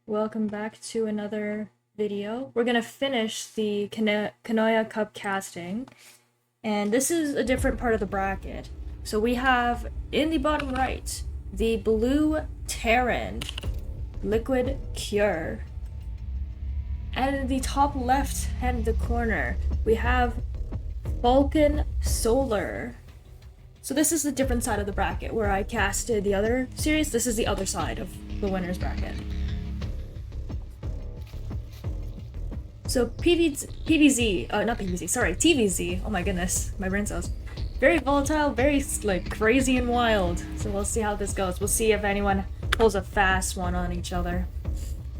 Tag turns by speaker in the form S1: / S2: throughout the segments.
S1: welcome back to another video. We're gonna finish the Kanoya Cup casting, and this is a different part of the bracket. So we have, in the bottom right, the blue Terran Liquid Cure. And in the top left hand the corner, we have Vulcan Solar. So this is the different side of the bracket. Where I casted the other series, this is the other side of the winner's bracket. So TVZ, oh my goodness, my brain cells. Very volatile, very like crazy and wild. So we'll see how this goes. We'll see if anyone pulls a fast one on each other.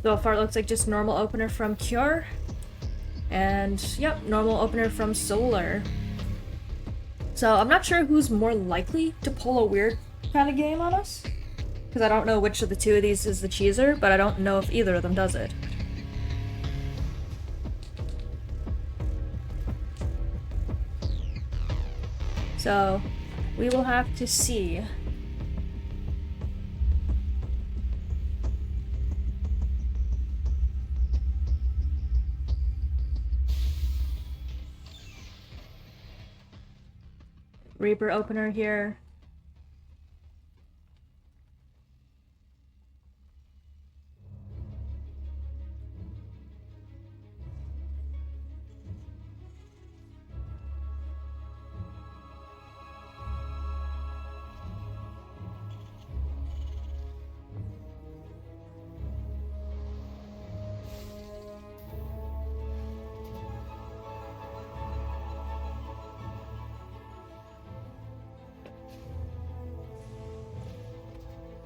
S1: So far it looks like just normal opener from Cure. And yep, normal opener from Solar. So I'm not sure who's more likely to pull a weird kind of game on us. Because I don't know which of the two of these is the cheeser, but I don't know if either of them does it. So, we will have to see. Reaper opener here.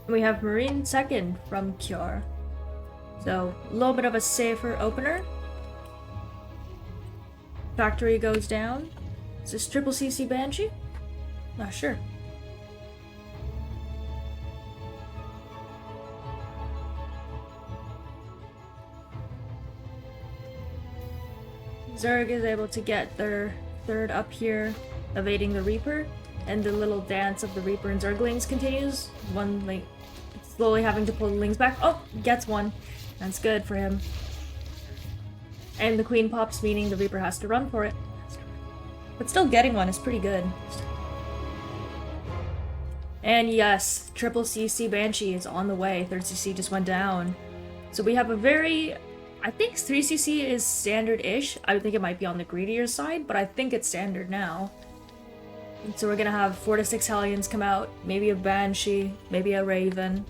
S1: We have Marine second from Cure. So, a little bit of a safer opener. Factory goes down. Is this triple CC Banshee? Not sure. Zerg is able to get their third up here, evading the Reaper, and the little dance of the Reaper and Zerglings continues. One link slowly having to pull the Lings back. Oh, gets one. That's good for him. And the Queen pops, meaning the Reaper has to run for it. But still getting one is pretty good. And yes, triple CC Banshee is on the way. Third CC just went down. So we have a very... I think 3cc is standard-ish. I think it might be on the greedier side, but I think it's standard now. And so we're gonna have 4 to 6 Hellions come out, maybe a Banshee, maybe a Raven,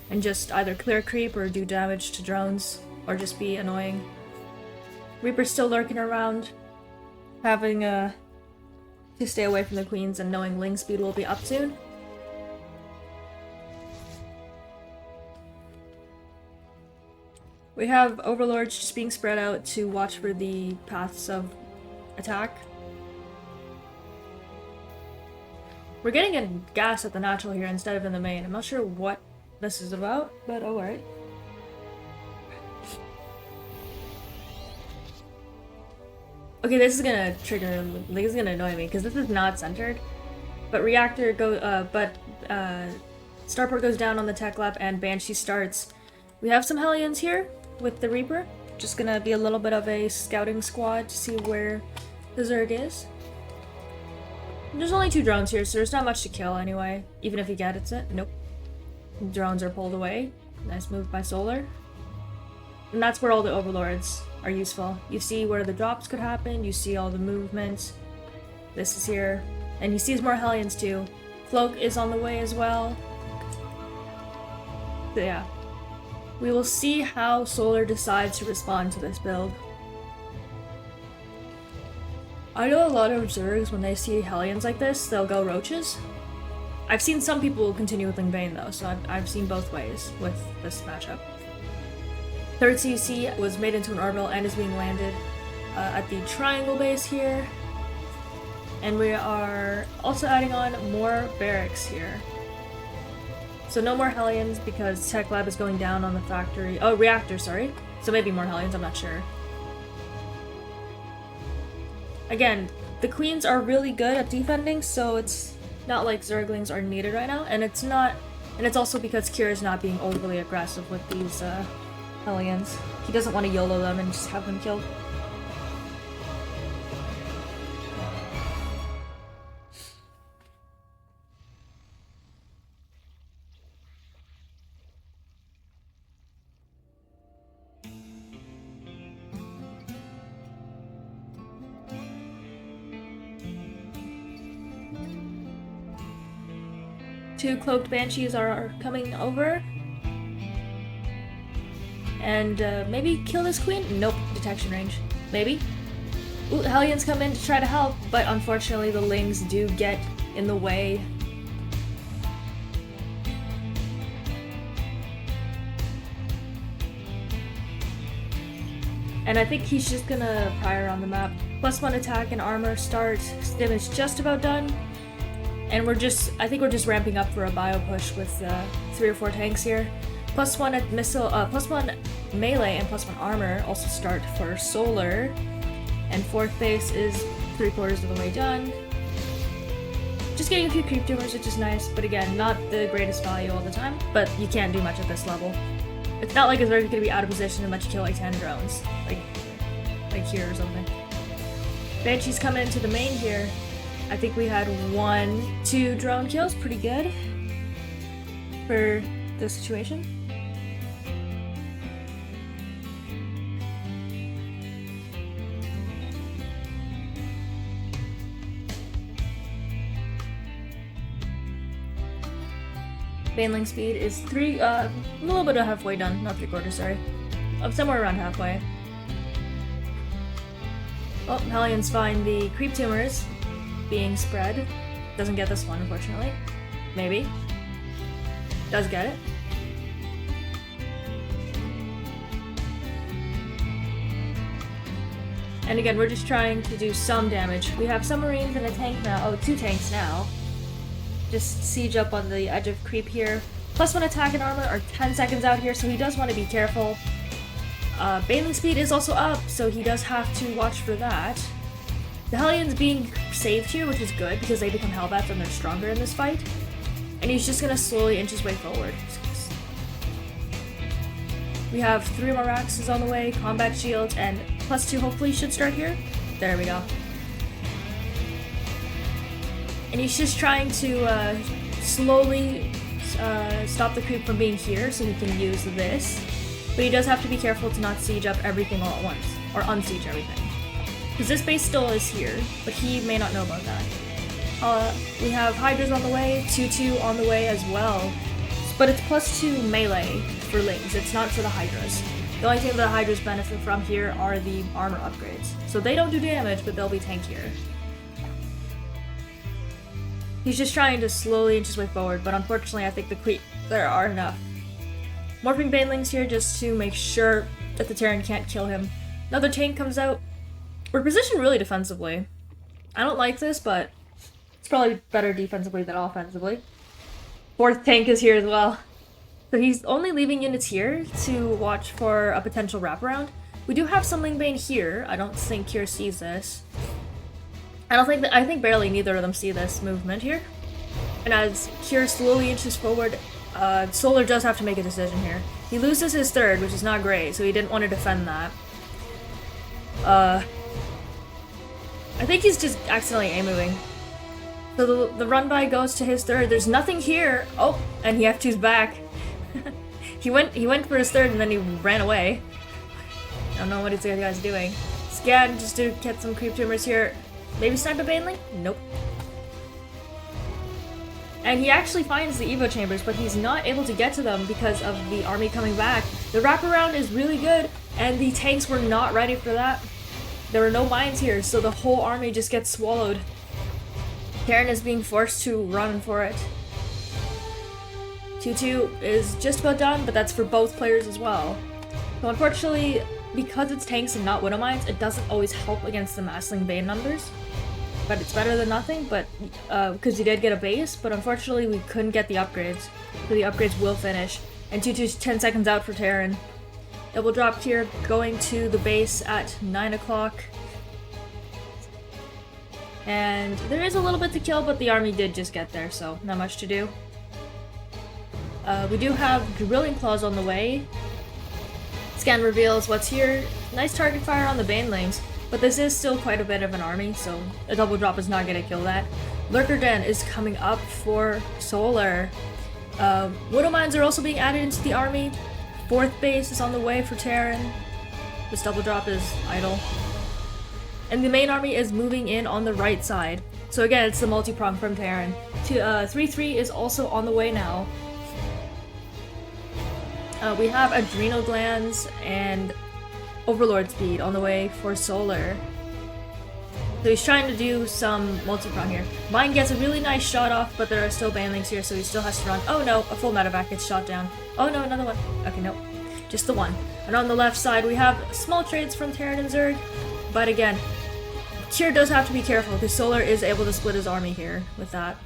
S1: and just either clear creep or do damage to drones, or just be annoying. Reaper's still lurking around, having to stay away from the queens and knowing Ling speed will be up soon. We have Overlords just being spread out to watch for the paths of attack. We're getting a gas at the natural here instead of in the main. I'm not sure what this is about, but alright. Okay, this is gonna trigger, like, this is gonna annoy me because this is not centered. But Starport goes down on the tech lab and Banshee starts. We have some Hellions here with the Reaper. Just gonna be a little bit of a scouting squad to see where the Zerg is. There's only 2 drones here, so there's not much to kill anyway. Even if he gets it. Nope. Drones are pulled away. Nice move by Solar. And that's where all the Overlords are useful. You see where the drops could happen, you see all the movement. This is here. And he sees more Hellions too. Cloak is on the way as well. So yeah. We will see how Solar decides to respond to this build. I know a lot of Zergs, when they see Hellions like this, they'll go Roaches. I've seen some people continue with Lingbane though, so I've seen both ways with this matchup. Third CC was made into an orbital and is being landed at the triangle base here. And we are also adding on more barracks here. So no more Hellions because Tech Lab is going down on the factory. Oh, reactor, sorry. So maybe more Hellions, I'm not sure. Again, the queens are really good at defending, so it's not like Zerglings are needed right now, and it's also because Kira is not being overly aggressive with these Hellions. He doesn't want to YOLO them and just have them killed. Two cloaked banshees are coming over. And maybe kill this queen? Nope, detection range. Maybe. Ooh, Hellions come in to try to help, but unfortunately the Lings do get in the way. And I think he's just gonna prior on the map. +1 attack and armor start. Stim is just about done. And I think we're just ramping up for a bio push with 3 or 4 tanks here. +1 at missile, +1 melee and +1 armor also start for solar. And 4th base is 3/4 of the way done. Just getting a few creep tumors, which is nice, but again, not the greatest value all the time. But you can't do much at this level. It's not like it's going to be out of position and let you kill like 10 drones, like here or something. Banshee's coming into the main here. I think we had 1-2 drone kills, pretty good for the situation. Baneling speed is a little bit of halfway done, not 3/4, sorry. Somewhere around halfway. Oh, Hellions find the creep tumors being spread. Doesn't get this one, unfortunately. Maybe. Does get it. And again, we're just trying to do some damage. We have some Marines and a tank now. Oh, 2 tanks now. Just siege up on the edge of creep here. +1 attack and armor are 10 seconds out here, so he does want to be careful. Baneling speed is also up, so he does have to watch for that. The Hellions being saved here, which is good, because they become Hellbats and they're stronger in this fight. And he's just gonna slowly inch his way forward. We have 3 more axes on the way, combat shields, and +2 hopefully should start here. There we go. And he's just trying to slowly stop the creep from being here so he can use this. But he does have to be careful to not siege up everything all at once, or unsiege everything. Because this base still is here, but he may not know about that. We have Hydras on the way, 2-2 on the way as well. But it's +2 melee for Lings, it's not for the Hydras. The only thing the Hydras benefit from here are the armor upgrades. So they don't do damage, but they'll be tankier. He's just trying to slowly inch his way forward, but unfortunately I think there are enough. Morphing Banelings here just to make sure that the Terran can't kill him. Another tank comes out. We're positioned really defensively. I don't like this, but it's probably better defensively than offensively. 4th tank is here as well. So he's only leaving units here to watch for a potential wraparound. We do have some Lingbane here. I don't think Kier sees this. I think barely neither of them see this movement here. And as Kier slowly inches forward, Solar does have to make a decision here. He loses his 3rd, which is not great, so he didn't want to defend that. I think he's just accidentally A-moving. So the run-by goes to his 3rd. There's nothing here! Oh, and he F2's back. he went for his 3rd and then he ran away. I don't know what this guy's doing. Scan just to get some creep tumors here. Maybe snipe a Baneling? Nope. And he actually finds the Evo chambers, but he's not able to get to them because of the army coming back. The wraparound is really good, and the tanks were not ready for that. There were no mines here, so the whole army just gets swallowed. Terran is being forced to run for it. 2-2 is just about done, but that's for both players as well. So unfortunately, because it's tanks and not Widow Mines, it doesn't always help against the Massling Bane numbers. But it's better than nothing, but because you did get a base, but unfortunately we couldn't get the upgrades. So the upgrades will finish. And 2-2's 10 seconds out for Terran. Double drop here, going to the base at 9 o'clock. And there is a little bit to kill, but the army did just get there, so not much to do. We do have Drilling Claws on the way. Scan reveals what's here. Nice target fire on the banelings, but this is still quite a bit of an army, so a double drop is not gonna kill that. Lurker Den is coming up for Solar. Widow Mines are also being added into the army. 4th base is on the way for Terran. This double drop is idle. And the main army is moving in on the right side. So again, it's the multi-prong from Terran. 3-3 is also on the way now. We have Adrenal Glands and Overlord Speed on the way for Solar. So he's trying to do some multi-prong here. Mine gets a really nice shot off, but there are still banelings here, so he still has to run. Oh no, a full medevac gets shot down. Oh no, another one. Okay, nope. Just the one. And on the left side, we have small trades from Terran and Zerg. But again, Tyr does have to be careful, because Solar is able to split his army here with that.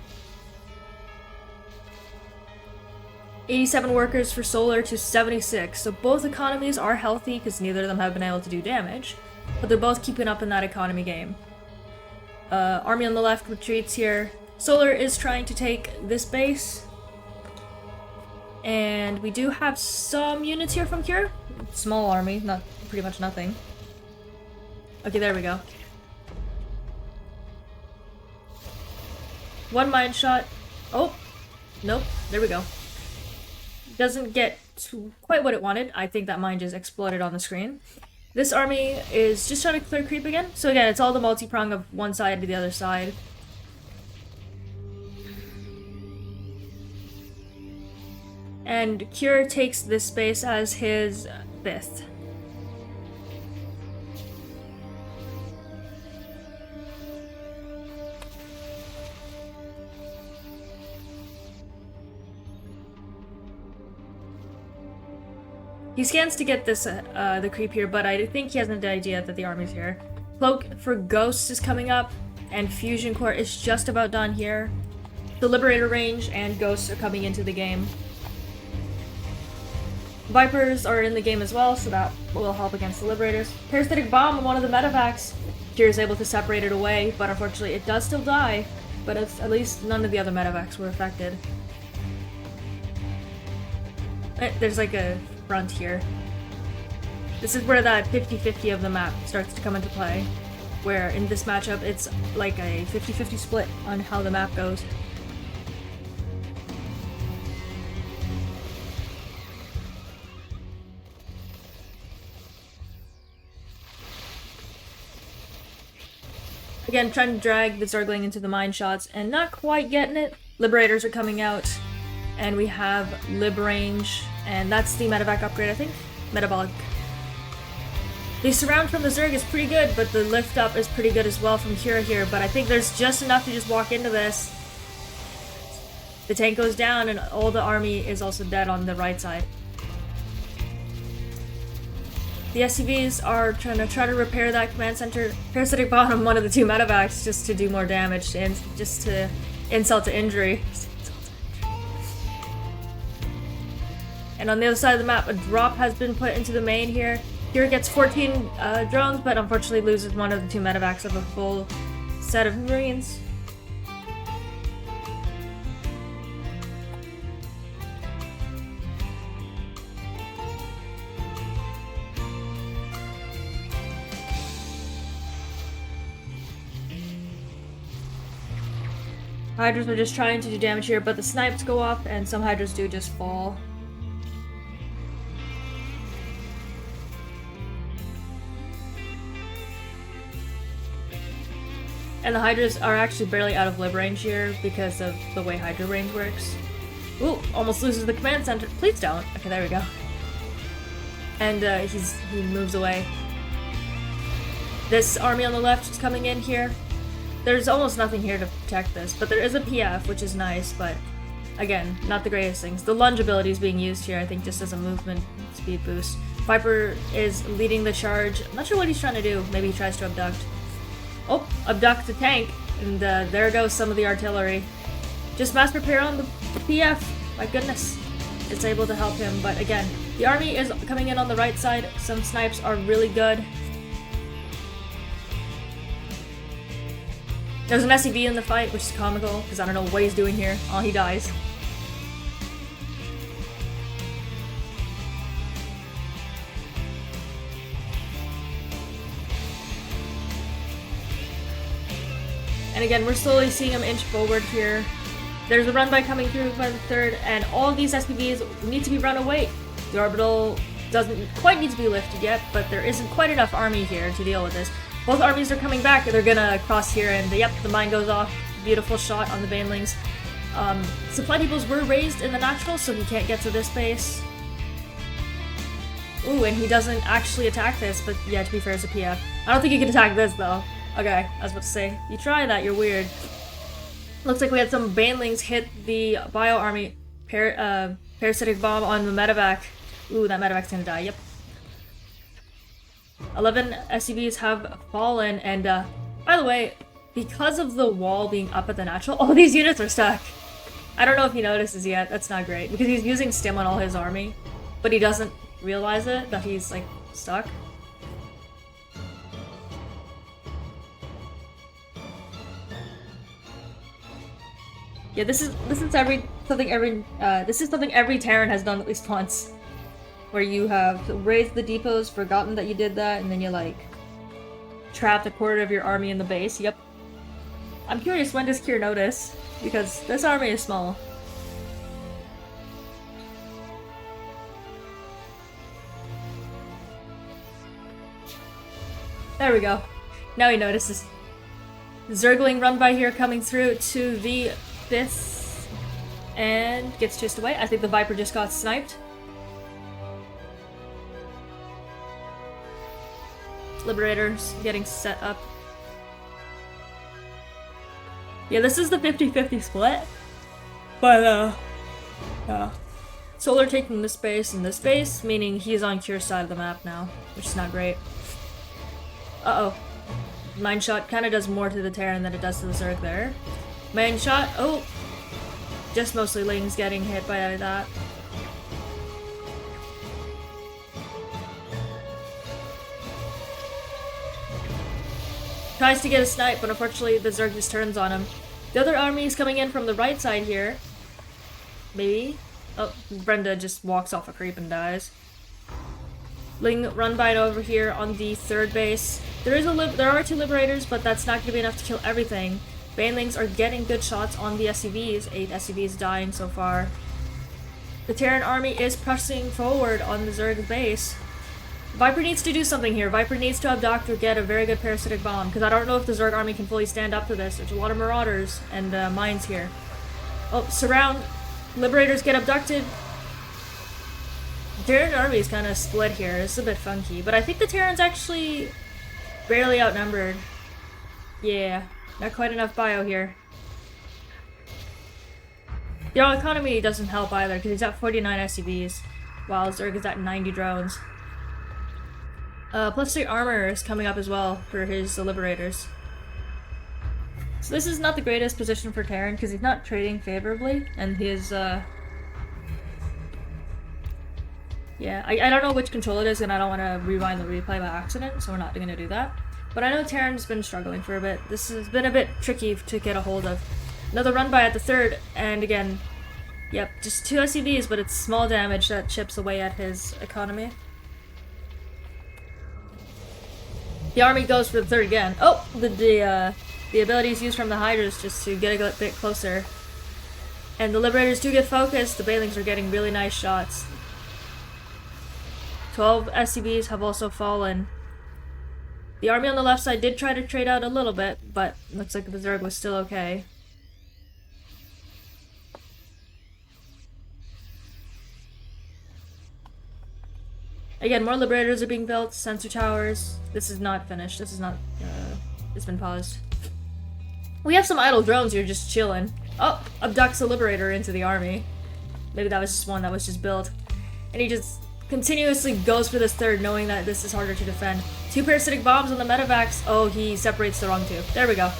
S1: 87 workers for Solar to 76, so both economies are healthy because neither of them have been able to do damage, but they're both keeping up in that economy game. Army on the left retreats here. Solar is trying to take this base, and we do have some units here from Cure. Small army, not pretty much nothing. Okay, there we go. One mine shot. Oh, nope, there we go. Doesn't get to quite what it wanted. I think that mine just exploded on the screen. This army is just trying to clear creep again. So again, it's all the multi-prong of one side to the other side. And Cure takes this space as his 5th. He scans to get this, the creep here, but I think he has an idea that the army's here. Cloak for Ghosts is coming up, and Fusion Core is just about done here. The Liberator range and Ghosts are coming into the game. Vipers are in the game as well, so that will help against the Liberators. Parasitic Bomb on one of the medevacs. Tyr is able to separate it away, but unfortunately it does still die. But at least none of the other medevacs were affected. There's like a front here. This is where that 50-50 of the map starts to come into play, where in this matchup it's like a 50-50 split on how the map goes. Again, trying to drag the Zergling into the mine shots and not quite getting it. Liberators are coming out, and we have Lib range, and that's the medevac upgrade, I think? Metabolic. The surround from the Zerg is pretty good, but the lift up is pretty good as well from Kira here, but I think there's just enough to just walk into this. The tank goes down, and all the army is also dead on the right side. The SCVs are trying to repair that command center. Parasitic Bomb on one of the two medevacs just to do more damage, and just to insult to injury. And on the other side of the map, a drop has been put into the main here. Here gets 14 drones, but unfortunately loses one of the two medevacs of a full set of Marines. Hydras are just trying to do damage here, but the snipes go off, and some Hydras do just fall. And the Hydras are actually barely out of lib range here because of the way Hydra range works. Ooh, almost loses the command center. Please don't. Okay, there we go. And he moves away. This army on the left is coming in here. There's almost nothing here to protect this, but there is a PF, which is nice, but again, not the greatest things. The lunge ability is being used here, I think, just as a movement speed boost. Viper is leading the charge. I'm not sure what he's trying to do. Maybe he tries to abduct. Oh, abduct the tank, and there goes some of the artillery. Just mass prepare on the PF. My goodness, it's able to help him, but again, the army is coming in on the right side. Some snipes are really good. There's an SCV in the fight, which is comical, because I don't know what he's doing here. Oh, he dies. And again, we're slowly seeing him inch forward here. There's a run by coming through by the third, and all of these SPVs need to be run away. The orbital doesn't quite need to be lifted yet, but there isn't quite enough army here to deal with this. Both armies are coming back, they're gonna cross here, and yep, the mine goes off. Beautiful shot on the banelings. Supply depots were raised in the natural, so he can't get to this base. Ooh, and he doesn't actually attack this, but yeah, to be fair, it's a PF. I don't think he can attack this, though. Okay, I was about to say, you try that, you're weird. Looks like we had some banelings hit the bio army parasitic bomb on the medevac. Ooh, that medevac's gonna die, yep. 11 SCVs have fallen, and by the way, because of the wall being up at the natural, all these units are stuck. I don't know if he notices yet, that's not great, because he's using stim on all his army, but he doesn't realize it, that he's, like, stuck. Yeah, this is something every Terran has done at least once. Where you have raised the depots, forgotten that you did that, and then you, like, trapped a quarter of your army in the base. Yep. I'm curious, when does Kier notice? Because this army is small. There we go. Now he notices. Zergling run by here coming through to the 5th and gets chased away. I think the Viper just got sniped. Liberators getting set up. Yeah, this is the 50-50 split. But, Solar taking this base and this base, meaning he's on Kier's side of the map now, which is not great. Uh-oh. Mine shot kind of does more to the Terran than it does to the Zerg there. Mine shot, oh! Just mostly Lings getting hit by that. Tries to get a snipe, but unfortunately the Zerg just turns on him. The other army is coming in from the right side here. Maybe? Oh, Brenda just walks off a creep and dies. Ling run by it over here on the 3rd base. There are 2 Liberators, but that's not going to be enough to kill everything. Banelings are getting good shots on the SCVs. 8 SCVs dying so far. The Terran army is pressing forward on the Zerg base. Viper needs to do something here. Viper needs to abduct or get a very good parasitic bomb, because I don't know if the Zerg army can fully stand up to this. There's a lot of marauders and mines here. Oh, surround. Liberators get abducted. The Terran army is kind of split here. It's a bit funky, but I think the Terran's actually barely outnumbered. Yeah, not quite enough bio here. The economy doesn't help either, because he's at 49 SCVs, while Zerg is at 90 drones. Plus 3 armor is coming up as well for his Liberators. So this is not the greatest position for Terran, because he's not trading favorably, and his, yeah, I don't know which control it is, and I don't want to rewind the replay by accident, so we're not going to do that. But I know Terran's been struggling for a bit. This has been a bit tricky to get a hold of. Another run by at the 3rd, and again, yep, just 2 SCVs, but it's small damage that chips away at his economy. The army goes for the 3rd again. Oh, the abilities used from the Hydras just to get a bit closer. And the Liberators do get focused. The Banelings are getting really nice shots. 12 SCVs have also fallen. The army on the left side did try to trade out a little bit, but looks like the Zerg was still okay. Again, more Liberators are being built, sensor towers. This is not finished. This is not, it's been paused. We have some idle drones here just chilling. Oh, abducts a Liberator into the army. Maybe that was just one that was just built. And he just continuously goes for this 3rd, knowing that this is harder to defend. 2 parasitic bombs on the medevacs. Oh, he separates the wrong 2. There we go.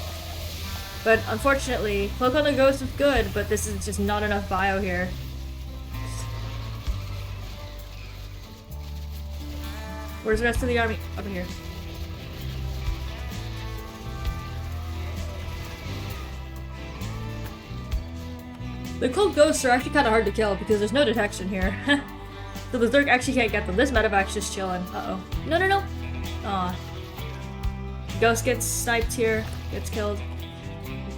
S1: But unfortunately, Cloak on the Ghost is good, but this is just not enough bio here. Where's the rest of the army? Over here. The Cloak Ghosts are actually kind of hard to kill because there's no detection here. So the Zerg actually can't get them. This medevac's just chilling. Uh-oh. No, no, no! Aw. Ghost gets sniped here. Gets killed.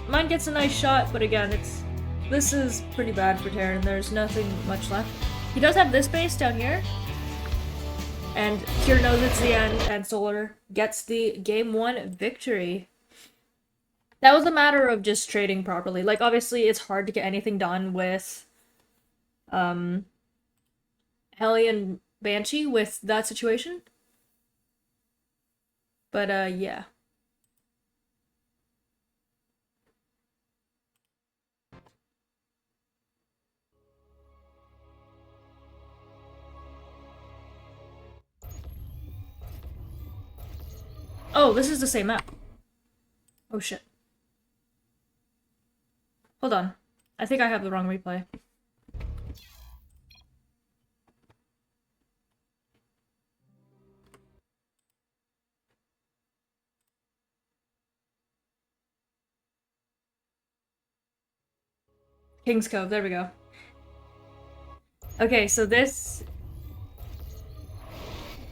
S1: Mine gets a nice shot, but again, this is pretty bad for Terran. There's nothing much left. He does have this base down here. And Kier knows it's the end, and Solar gets the Game 1 victory. That was a matter of just trading properly. Like, obviously, it's hard to get anything done with Hellion Banshee with that situation. But, yeah. Oh, this is the same map. Oh, shit. Hold on. I think I have the wrong replay. King's Cove, there we go. Okay, so this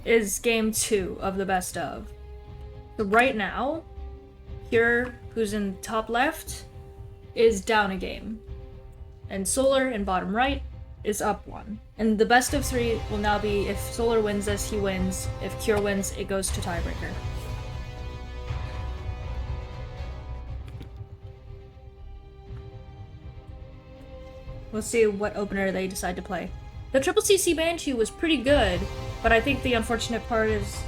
S1: is game 2 of the best of. So right now, Pure, who's in top left, is down a game. And Solar in bottom right is up 1. And the best of 3 will now be if Solar wins this, he wins. If Cure wins, it goes to tiebreaker. We'll see what opener they decide to play. The Triple CC Banshee was pretty good, but I think the unfortunate part is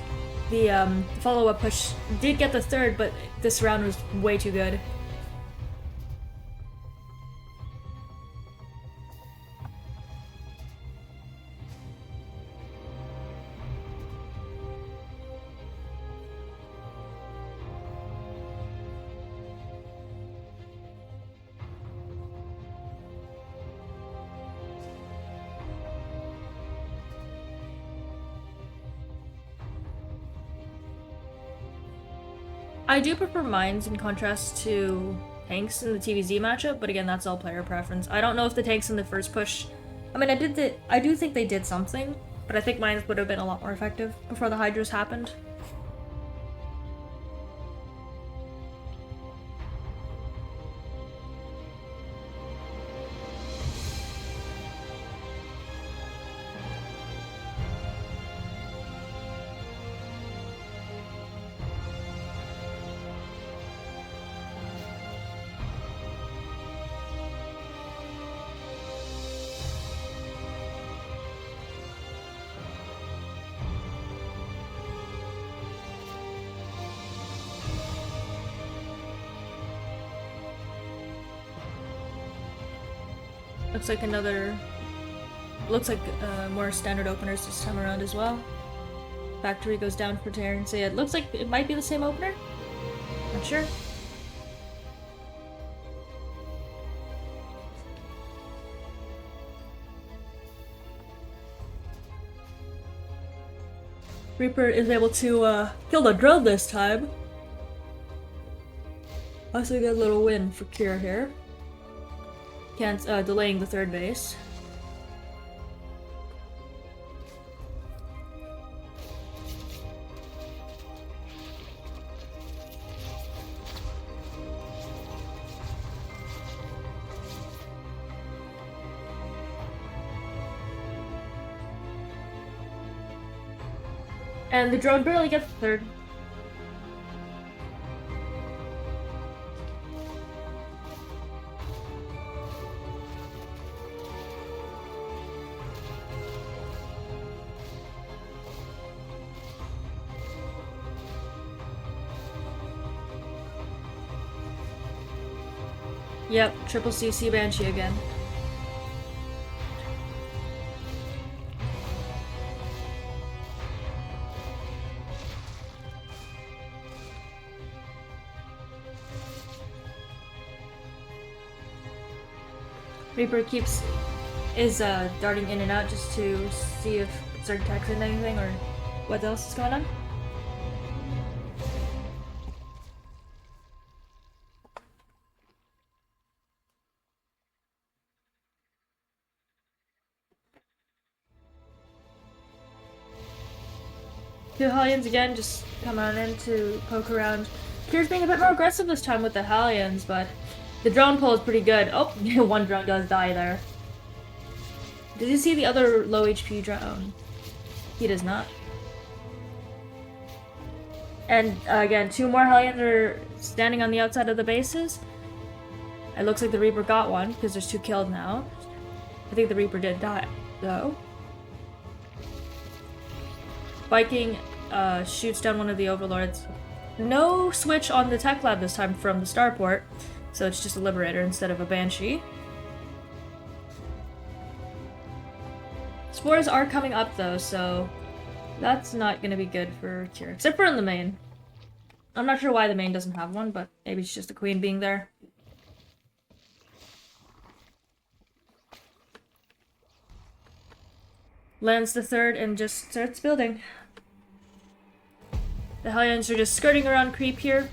S1: the follow-up push did get the third, but this round was way too good. I do prefer mines in contrast to tanks in the TVZ matchup, but again, that's all player preference. I don't know if the tanks in the first push... I mean, I do think they did something, but I think mines would have been a lot more effective before the Hydras happened. Looks like more standard openers this time around as well. Factory goes down for Terran, so yeah, it looks like it might be the same opener. Not sure. Reaper is able to kill the drone this time. Also get a little win for Kira here. Delaying the third base. And the drone barely gets the third. Yep, Triple CC Banshee again. Reaper is darting in and out just to see if Zerg attacks in anything or what else is going on. Two Hellions again just come on in to poke around Pier's being a bit more aggressive this time with the Hellions, but the drone pull is pretty good. Oh, one drone does die there. Does he see the other low HP drone? He does not. And again, 2 more Hellions are standing on the outside of the bases. It looks like the Reaper got one, because there's 2 killed now. I think the Reaper did die, though. Viking shoots down one of the Overlords. No switch on the tech lab this time from the starport, so it's just a Liberator instead of a Banshee. Spores are coming up though, so that's not gonna be good for Cure, except for in the main. I'm not sure why the main doesn't have one, but maybe it's just the Queen being there. Lands the 3rd and just starts building. The Hellions are just skirting around creep here.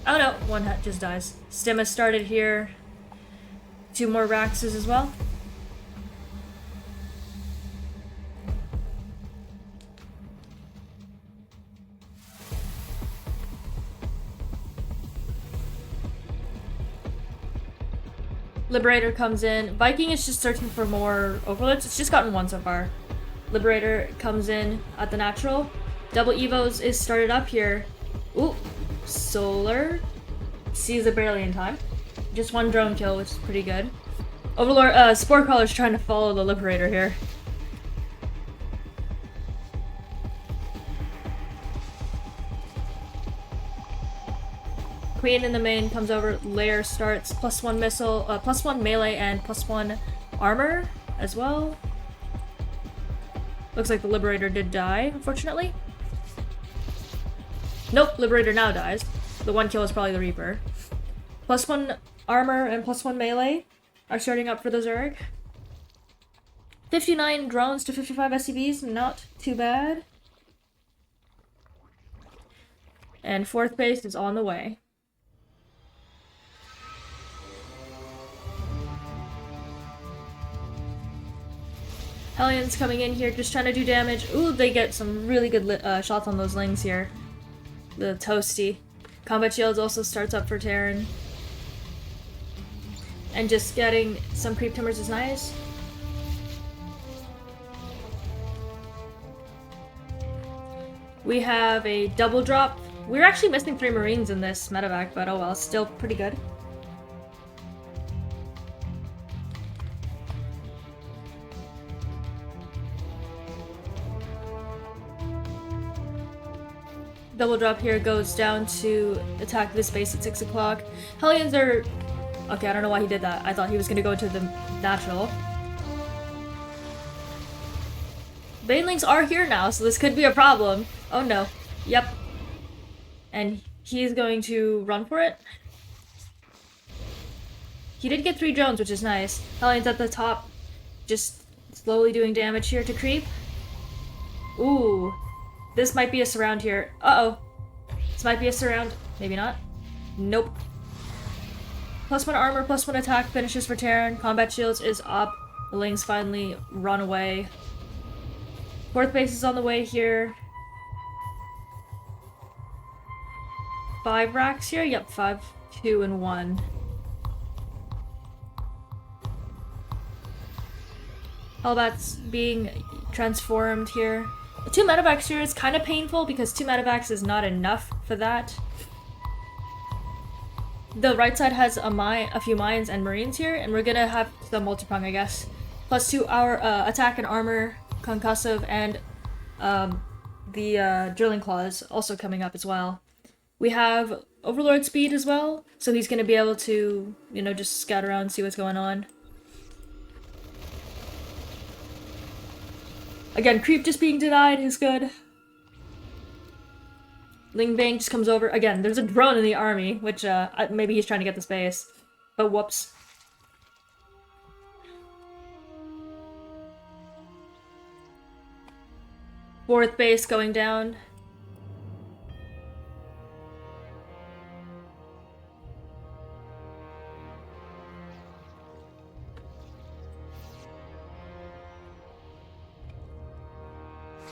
S1: Oh no, one hat just dies. Stim has started here. 2 more Raxes as well. Liberator comes in. Viking is just searching for more Overlords. It's just gotten 1 so far. Liberator comes in at the natural. Double Evos is started up here. Ooh, Solar sees it barely in time. Just 1 drone kill, which is pretty good. Overlord, Spore Crawler's trying to follow the Liberator here. Queen in the main comes over, Lair starts, +1 missile, +1 melee and +1 armor as well. Looks like the Liberator did die, unfortunately. Nope, Liberator now dies. The 1 kill is probably the Reaper. +1 armor and +1 melee are starting up for the Zerg. 59 drones to 55 SCVs, not too bad. And 4th base is on the way. Hellions coming in here, just trying to do damage. Ooh, they get some really good shots on those Lings here. The Toasty. Combat Shields also starts up for Terran. And just getting some creep timbers is nice. We have a double drop. We're actually missing 3 Marines in this medevac, but oh well, still pretty good. Double drop here goes down to attack this base at 6 o'clock. Hellions are... Okay, I don't know why he did that. I thought he was going to go into the natural. Banelings are here now, so this could be a problem. Oh no. Yep. And he's going to run for it. He did get 3 drones, which is nice. Hellions at the top, just slowly doing damage here to creep. Ooh. This might be a surround here. Uh-oh. This might be a surround. Maybe not. Nope. +1 armor, +1 attack finishes for Terran. Combat shields is up. The Lings finally run away. 4th base is on the way here. 5 racks here? Yep, 5, 2, and 1. Hellbat's being transformed here. 2 medevacs here is kind of painful because 2 medevacs is not enough for that. The right side has a few mines and marines here, and we're gonna have the multi-prong, I guess. +2 our attack and armor, concussive, and the drilling claws also coming up as well. We have Overlord speed as well, so he's gonna be able to, you know, just scout around and see what's going on. Again, creep just being denied is good. Ling Bang just comes over. Again, there's a drone in the army, which maybe he's trying to get the space. But whoops. Fourth base going down.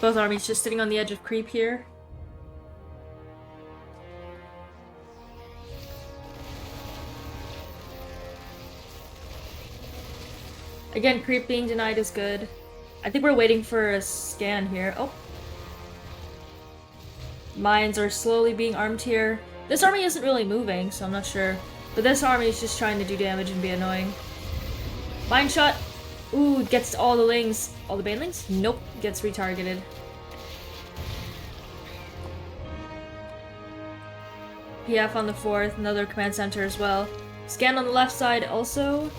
S1: Both armies just sitting on the edge of creep here. Again, creep being denied is good. I think we're waiting for a scan here. Oh. Mines are slowly being armed here. This army isn't really moving, so I'm not sure. But this army is just trying to do damage and be annoying. Mine shot. Ooh, gets all the lings. All the banelings? Nope, gets retargeted. PF on the 4th, another command center as well. Scan on the left side also.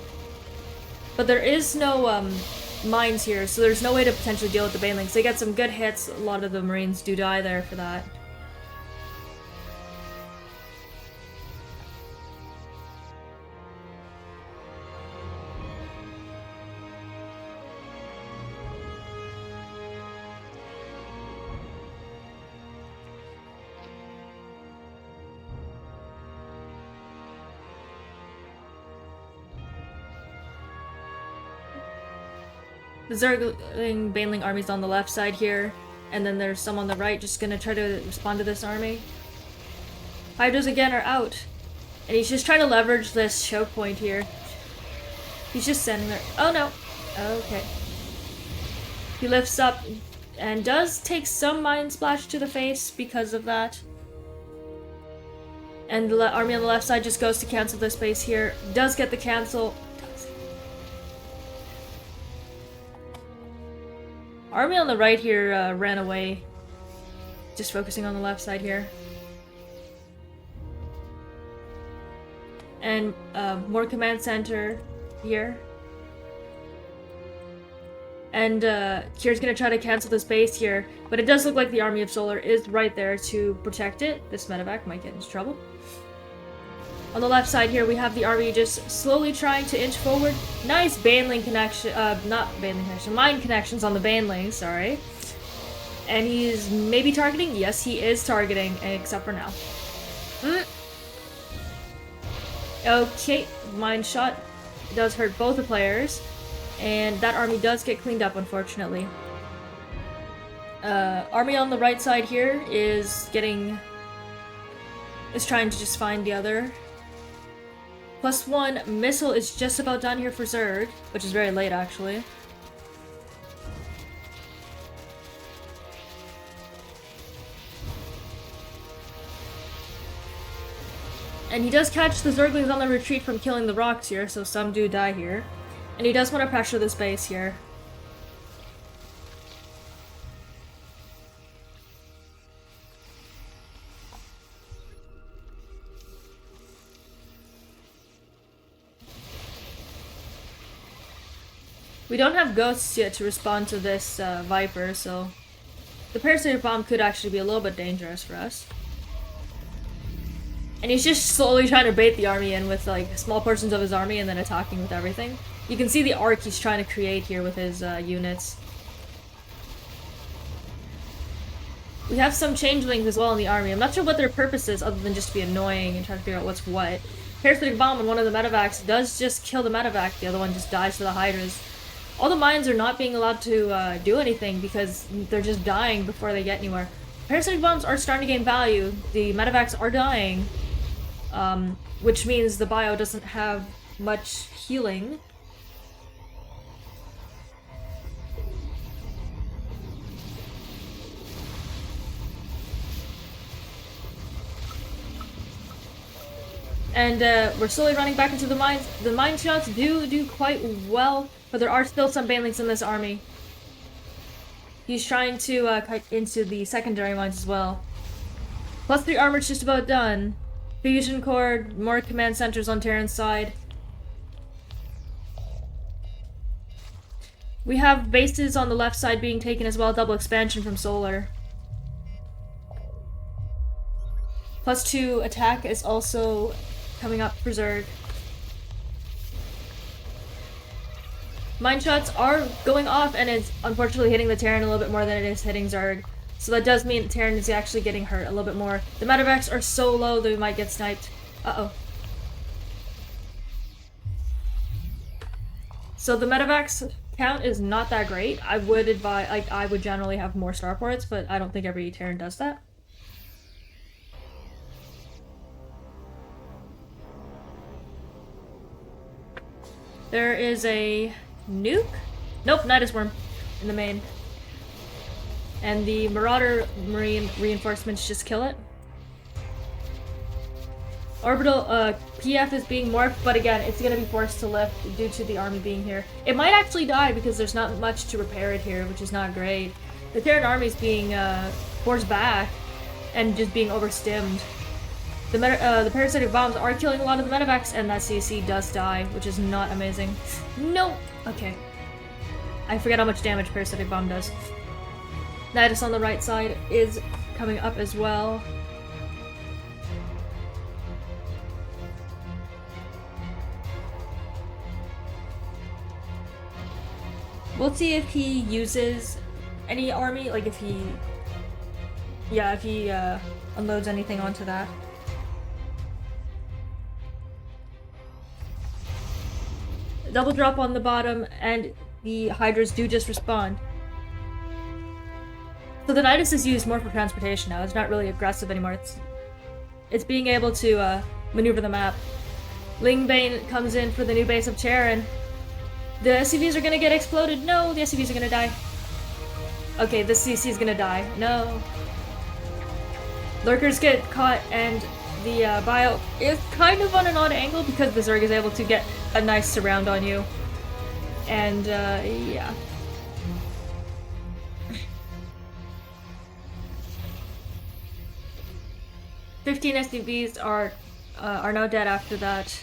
S1: But there is no mines here, so there's no way to potentially deal with the banelings. They get some good hits. A lot of the Marines do die there for that. The Zergling Baneling army's on the left side here, and then there's some on the right just gonna try to respond to this army. Hydras again are out, and he's just trying to leverage this choke point here. He's just standing there. Oh no! Okay. He lifts up and does take some Mind Splash to the face because of that. And the army on the left side just goes to cancel this base here. Does get the cancel. Army on the right here ran away. Just focusing on the left side here. And more command center here. And Kier's gonna try to cancel this base here, but it does look like the Army of Solar is right there to protect it. This medevac might get into trouble. On the left side here, we have the army just slowly trying to inch forward. Nice Baneling connection, not Baneling connection, mine connections on the Baneling, sorry. And he's maybe targeting? Yes, he is targeting, except for now. Okay, mine shot does hurt both the players. And that army does get cleaned up, unfortunately. Army on the right side here is trying to just find the other. +1 missile is just about done here for Zerg, which is very late actually. And he does catch the Zerglings on the retreat from killing the rocks here, so some do die here. And he does want to pressure this base here. We don't have ghosts yet to respond to this Viper, so the parasitic bomb could actually be a little bit dangerous for us. And he's just slowly trying to bait the army in with like small portions of his army and then attacking with everything. You can see the arc he's trying to create here with his units. We have some changelings as well in the army. I'm not sure what their purpose is other than just to be annoying and try to figure out what's what. Parasitic bomb on one of the medevacs does just kill the medevac, the other one just dies to the hydras. All the mines are not being allowed to do anything because they're just dying before they get anywhere. Parasitic bombs are starting to gain value. The medevacs are dying, which means the bio doesn't have much healing. And we're slowly running back into the mines. The mine shots do quite well, but there are still some banelings in this army. He's trying to cut into the secondary mines as well. +3 armor's just about done. Fusion core, more command centers on Terran's side. We have bases on the left side being taken as well, double expansion from Solar. +2 attack is also coming up for Zerg. Mine shots are going off, and it's unfortunately hitting the Terran a little bit more than it is hitting Zerg. So that does mean Terran is actually getting hurt a little bit more. The medevacs are so low that we might get sniped. Uh-oh. So the medevacs count is not that great. I would advise, like, I would generally have more starports, but I don't think every Terran does that. There is a nuke? Nope, Nidus Worm in the main. And the Marauder Marine reinforcements just kill it. Orbital PF is being morphed, but again, it's gonna be forced to lift due to the army being here. It might actually die because there's not much to repair it here, which is not great. The Terran army is being forced back and just being overstimmed. The parasitic bombs are killing a lot of the medevacs, and that CC does die, which is not amazing. No! Okay. I forget how much damage parasitic bomb does. Nidus on the right side is coming up as well. We'll see if he uses any army, like if he... Yeah, if he unloads anything onto that. Double drop on the bottom, and the Hydras do just respawn. So the Nidus is used more for transportation now. It's not really aggressive anymore. It's being able to maneuver the map. Lingbane comes in for the new base of Charon. The SCVs are gonna get exploded. No, the SCVs are gonna die. Okay, the CC is gonna die. No. Lurkers get caught, and the bio is kind of on an odd angle because the Zerg is able to get a nice surround on you. And, yeah. "15 SCVs are now dead after that.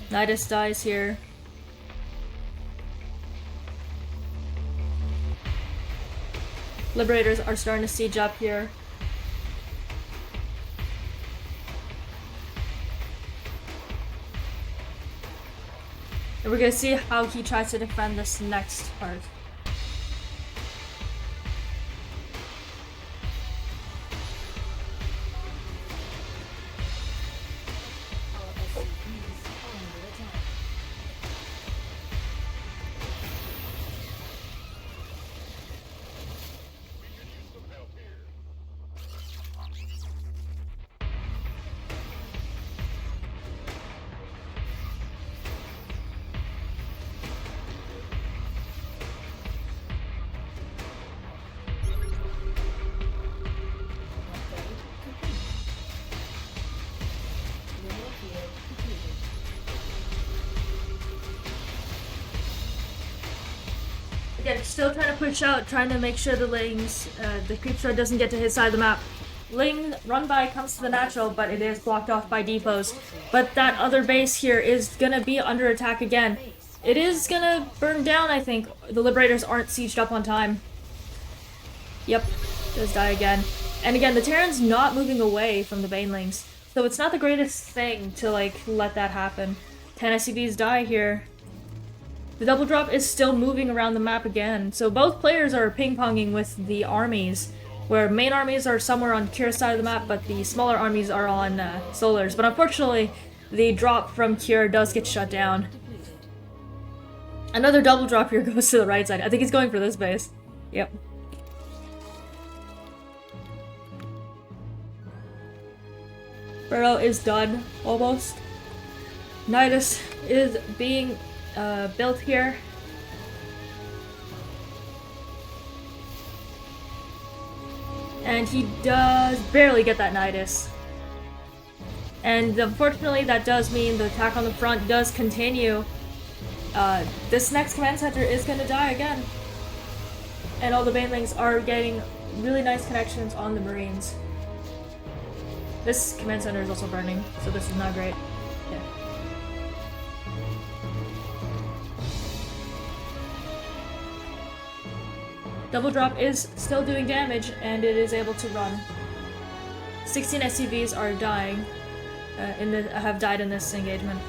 S1: Nidus dies here. Liberators are starting to siege up here. And we're gonna see how he tries to defend this next part. Again, still trying to push out, trying to make sure the Lings, the creep shard doesn't get to his side of the map. Ling run by comes to the natural, but it is blocked off by depots. But that other base here is gonna be under attack again. It is gonna burn down, I think. The Liberators aren't sieged up on time. Yep, does die again. And again, the Terran's not moving away from the Banelings, so it's not the greatest thing to, like, let that happen. 10 SCVs die here. The double drop is still moving around the map again, so both players are ping-ponging with the armies, where main armies are somewhere on Kira's side of the map, but the smaller armies are on Solar's. But unfortunately, the drop from Kira does get shut down. Another double drop here goes to the right side. I think he's going for this base. Yep. Burrow is done, almost. Nidus is being built here. And he does barely get that Nidus. And unfortunately that does mean the attack on the front does continue. This next command center is gonna die again. And all the Banelings are getting really nice connections on the Marines. This command center is also burning, so this is not great. Yeah. Double drop is still doing damage, and it is able to run. 16 SCVs are dying, have died in this engagement.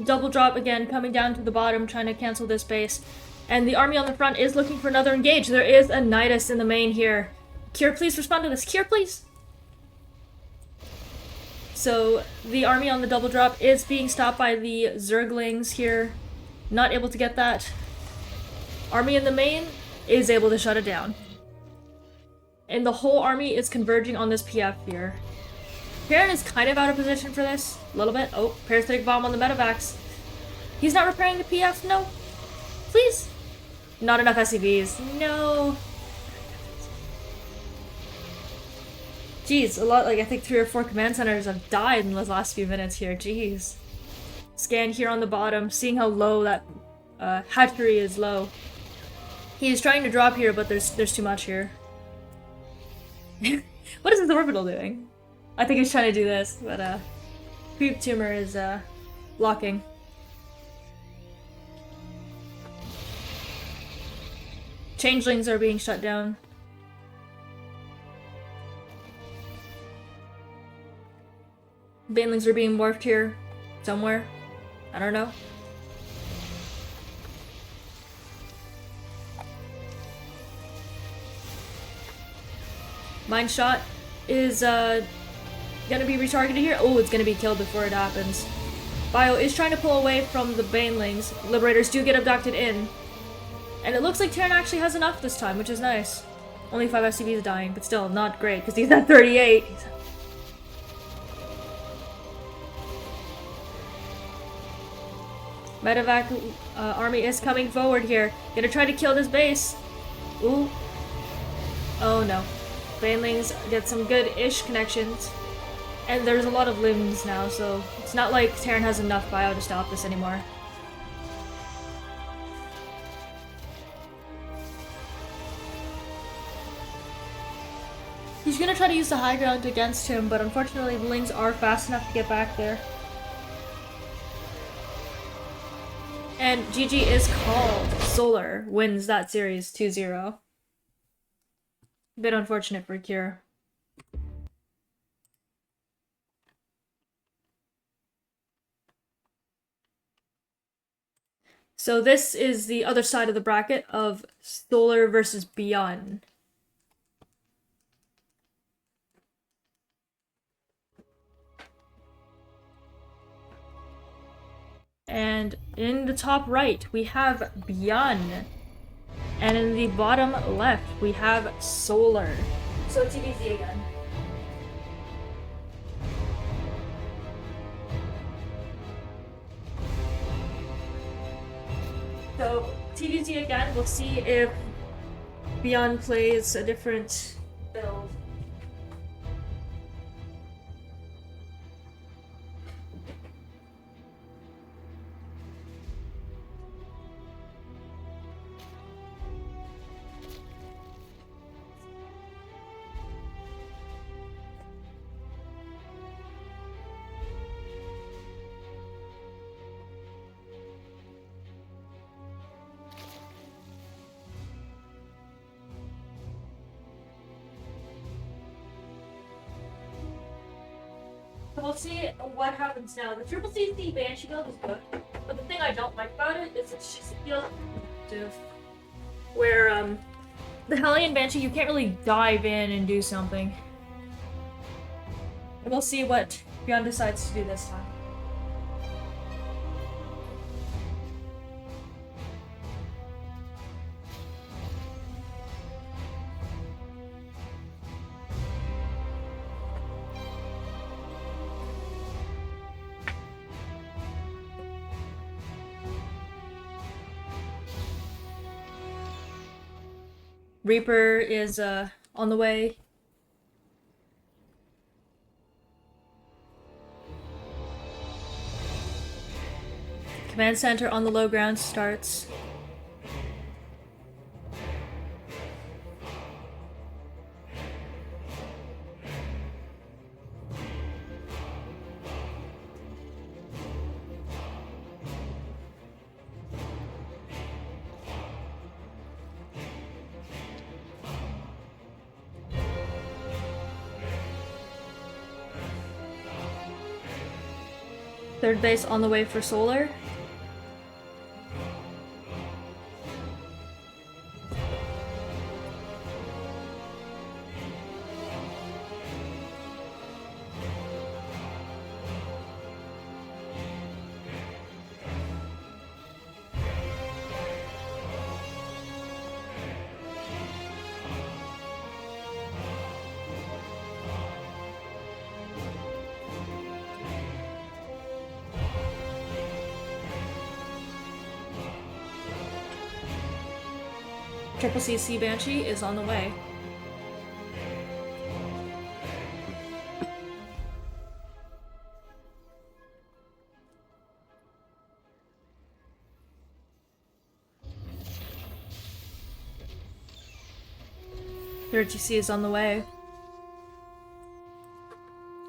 S1: Double drop again, coming down to the bottom, trying to cancel this base. And the army on the front is looking for another engage. There is a Nidus in the main here. Kier, please respond to this. Kier, please! So, the army on the double drop is being stopped by the Zerglings here. Not able to get that. Army in the main is able to shut it down. And the whole army is converging on this PF here. Terran is kind of out of position for this. A little bit. Oh, parasitic bomb on the medevacs. He's not repairing the PF? No. Please. Not enough SCVs. No. Jeez, a lot, like I think 3 or 4 command centers have died in the last few minutes here. Jeez. Scan here on the bottom, seeing how low that hatchery is low. He is trying to drop here, but there's too much here. What is this orbital doing? I think he's trying to do this, but Creep Tumor is blocking. Changelings are being shut down. Banelings are being morphed here somewhere. I don't know. Mind Shot is gonna be retargeted here. Oh, it's gonna be killed before it happens. Bio is trying to pull away from the Banelings. Liberators do get abducted in. And it looks like Terran actually has enough this time, which is nice. Only 5 SCVs dying, but still not great, because he's at 38. Medevac army is coming forward here. Gonna try to kill this base. Ooh. Oh no. Banelings get some good-ish connections. And there's a lot of limbs now, so it's not like Terran has enough bio to stop this anymore. He's gonna try to use the high ground against him, but unfortunately the Lings are fast enough to get back there. And GG is called. Solar wins that series 2-0. Bit unfortunate for Cure. So this is the other side of the bracket of Solar versus Beyond. And in the top right, we have Beyond. And in the bottom left, we have Solar. So TBZ again. So TBZ again, we'll see if Beyond plays a different build. We'll see what happens now. The triple CC Banshee build is good, but the thing I don't like about it is it's just feels repetitive. Where the Hellion Banshee, you can't really dive in and do something. And we'll see what Beyond decides to do this time. Reaper is on the way. Command center on the low ground starts. Third base on the way for Solar. Triple CC Banshee is on the way. Third GC is on the way.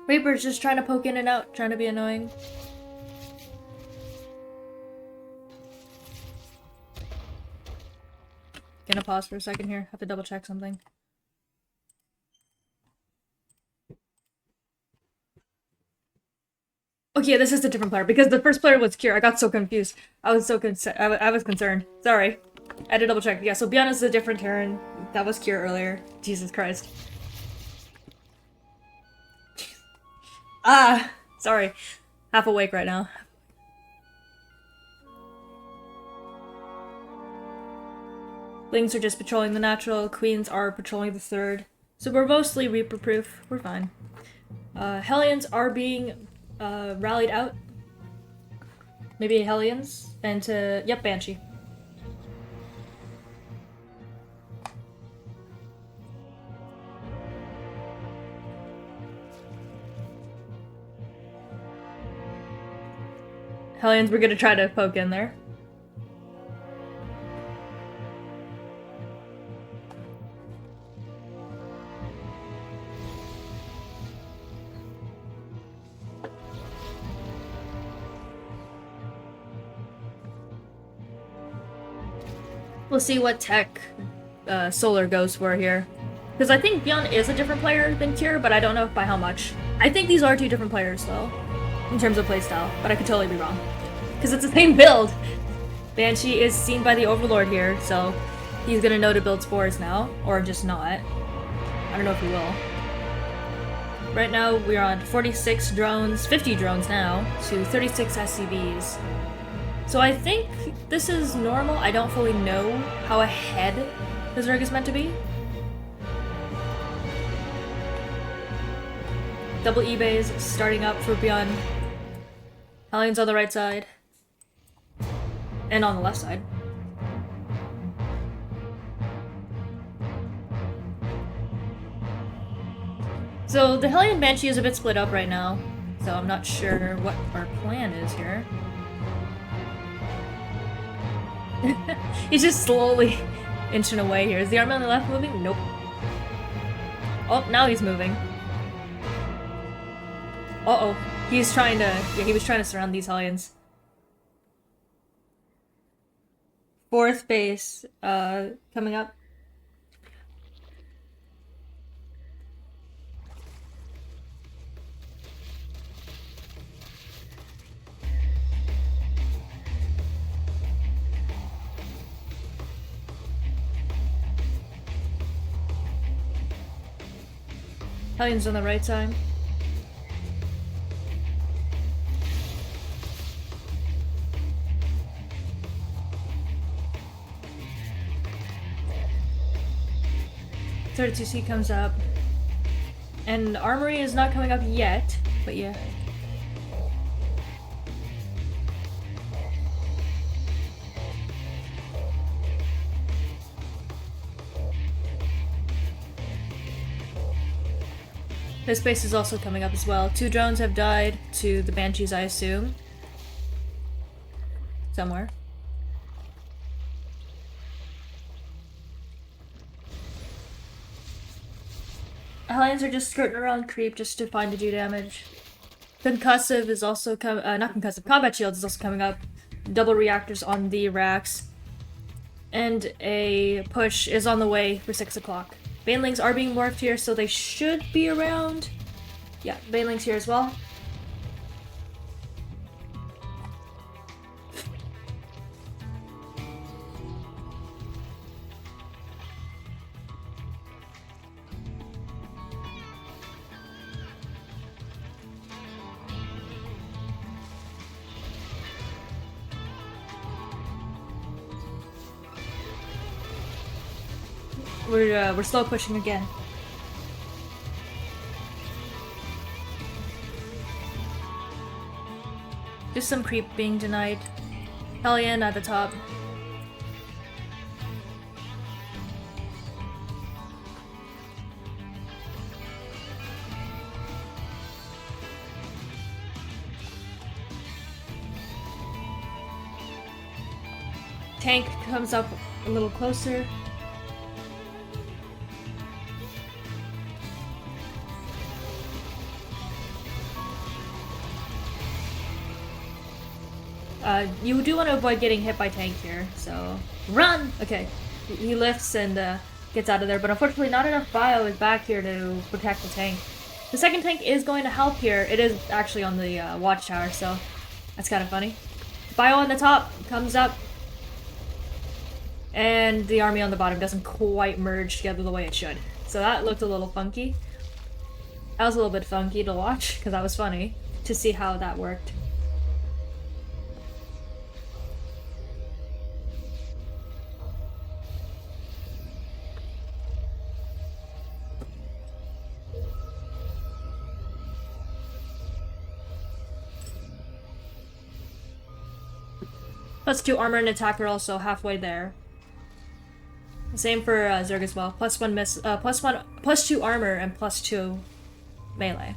S1: Reaper's just trying to poke in and out, trying to be annoying. Gonna pause for a second here. Have to double check something. Okay, this is a different player because the first player was Cure. I got so confused. I was concerned. Sorry. I had to double check. Yeah, so Biana's is a different Terran. That was Cure earlier. Jesus Christ. Ah, sorry. Half awake right now. Lings are just patrolling the natural, queens are patrolling the third. So we're mostly Reaper-proof. We're fine. Hellions are being rallied out. Maybe Hellions. And to... Yep, Banshee. Hellions, we're gonna try to poke in there. We'll see what tech Solar goes for here. Because I think Beyond is a different player than Cure, but I don't know by how much. I think these are two different players, though, in terms of playstyle, but I could totally be wrong. Because it's the same build! Banshee is seen by the Overlord here, so he's gonna know to build Spores now, or just not. I don't know if he will. Right now, we're on 46 drones, 50 drones now, to 36 SCVs. So I think this is normal. I don't fully know how ahead the Zerg is meant to be. Double E-bays starting up for Beyond. Hellions on the right side. And on the left side. So the Hellion Banshee is a bit split up right now. So I'm not sure what our plan is here. He's just slowly inching away here. Is the army on the left moving? Nope. Oh, now he's moving. Uh-oh. He's trying to... Yeah, he was trying to surround these Hellions. Fourth base, coming up. Hellions on the right side. Third 2C comes up. And Armory is not coming up yet, but yeah. This base is also coming up as well. 2 drones have died to the Banshees, I assume. Somewhere. Hellions are just skirting around creep just to find to do damage. Concussive is also not concussive, combat shields is also coming up. Double reactors on the racks. And a push is on the way for 6 o'clock. Banelings are being morphed here, so they should be around. Yeah, Banelings here as well. We're slow pushing again. Just some creep being denied. Hellion at the top. Tank comes up a little closer. You do want to avoid getting hit by tank here, so run! Okay, he lifts and gets out of there, but unfortunately not enough bio is back here to protect the tank. The second tank is going to help here. It is actually on the watchtower, so that's kind of funny. Bio on the top comes up, and the army on the bottom doesn't quite merge together the way it should. So that looked a little funky. That was a little bit funky to watch, because that was funny to see how that worked. +2 armor and attack are also halfway there. Same for Zerg as well. +1 miss, +2 armor and +2 melee.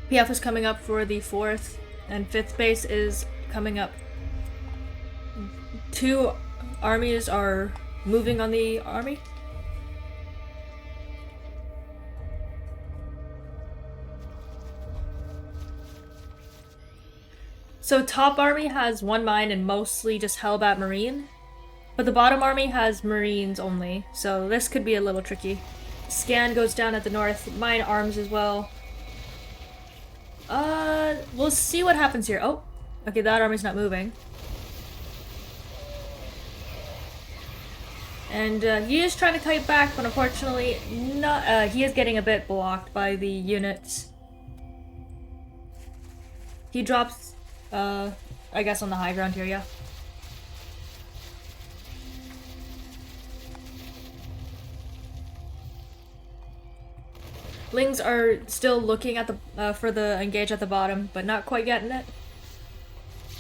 S1: PF is coming up for the 4th, and 5th base is coming up. 2 armies are moving on the army. So top army has 1 mine and mostly just Hellbat Marine, but the bottom army has Marines only, so this could be a little tricky. Scan goes down at the north, mine arms as well. We'll see what happens here. Oh, okay, that army's not moving. And he is trying to kite back, but unfortunately not, he is getting a bit blocked by the units. He drops I guess on the high ground here, yeah. Lings are still looking at the for the engage at the bottom, but not quite getting it.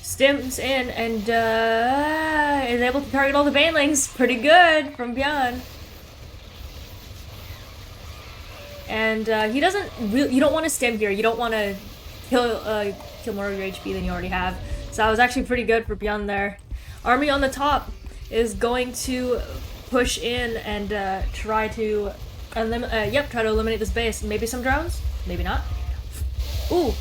S1: Stims in and is able to target all the banelings. Pretty good from beyond. And he doesn't really. You don't want to stim here. You don't want to kill more of your HP than you already have. So that was actually pretty good for Beyond there. Army on the top is going to push in and try to eliminate this base. Maybe some drones? Maybe not. Ooh!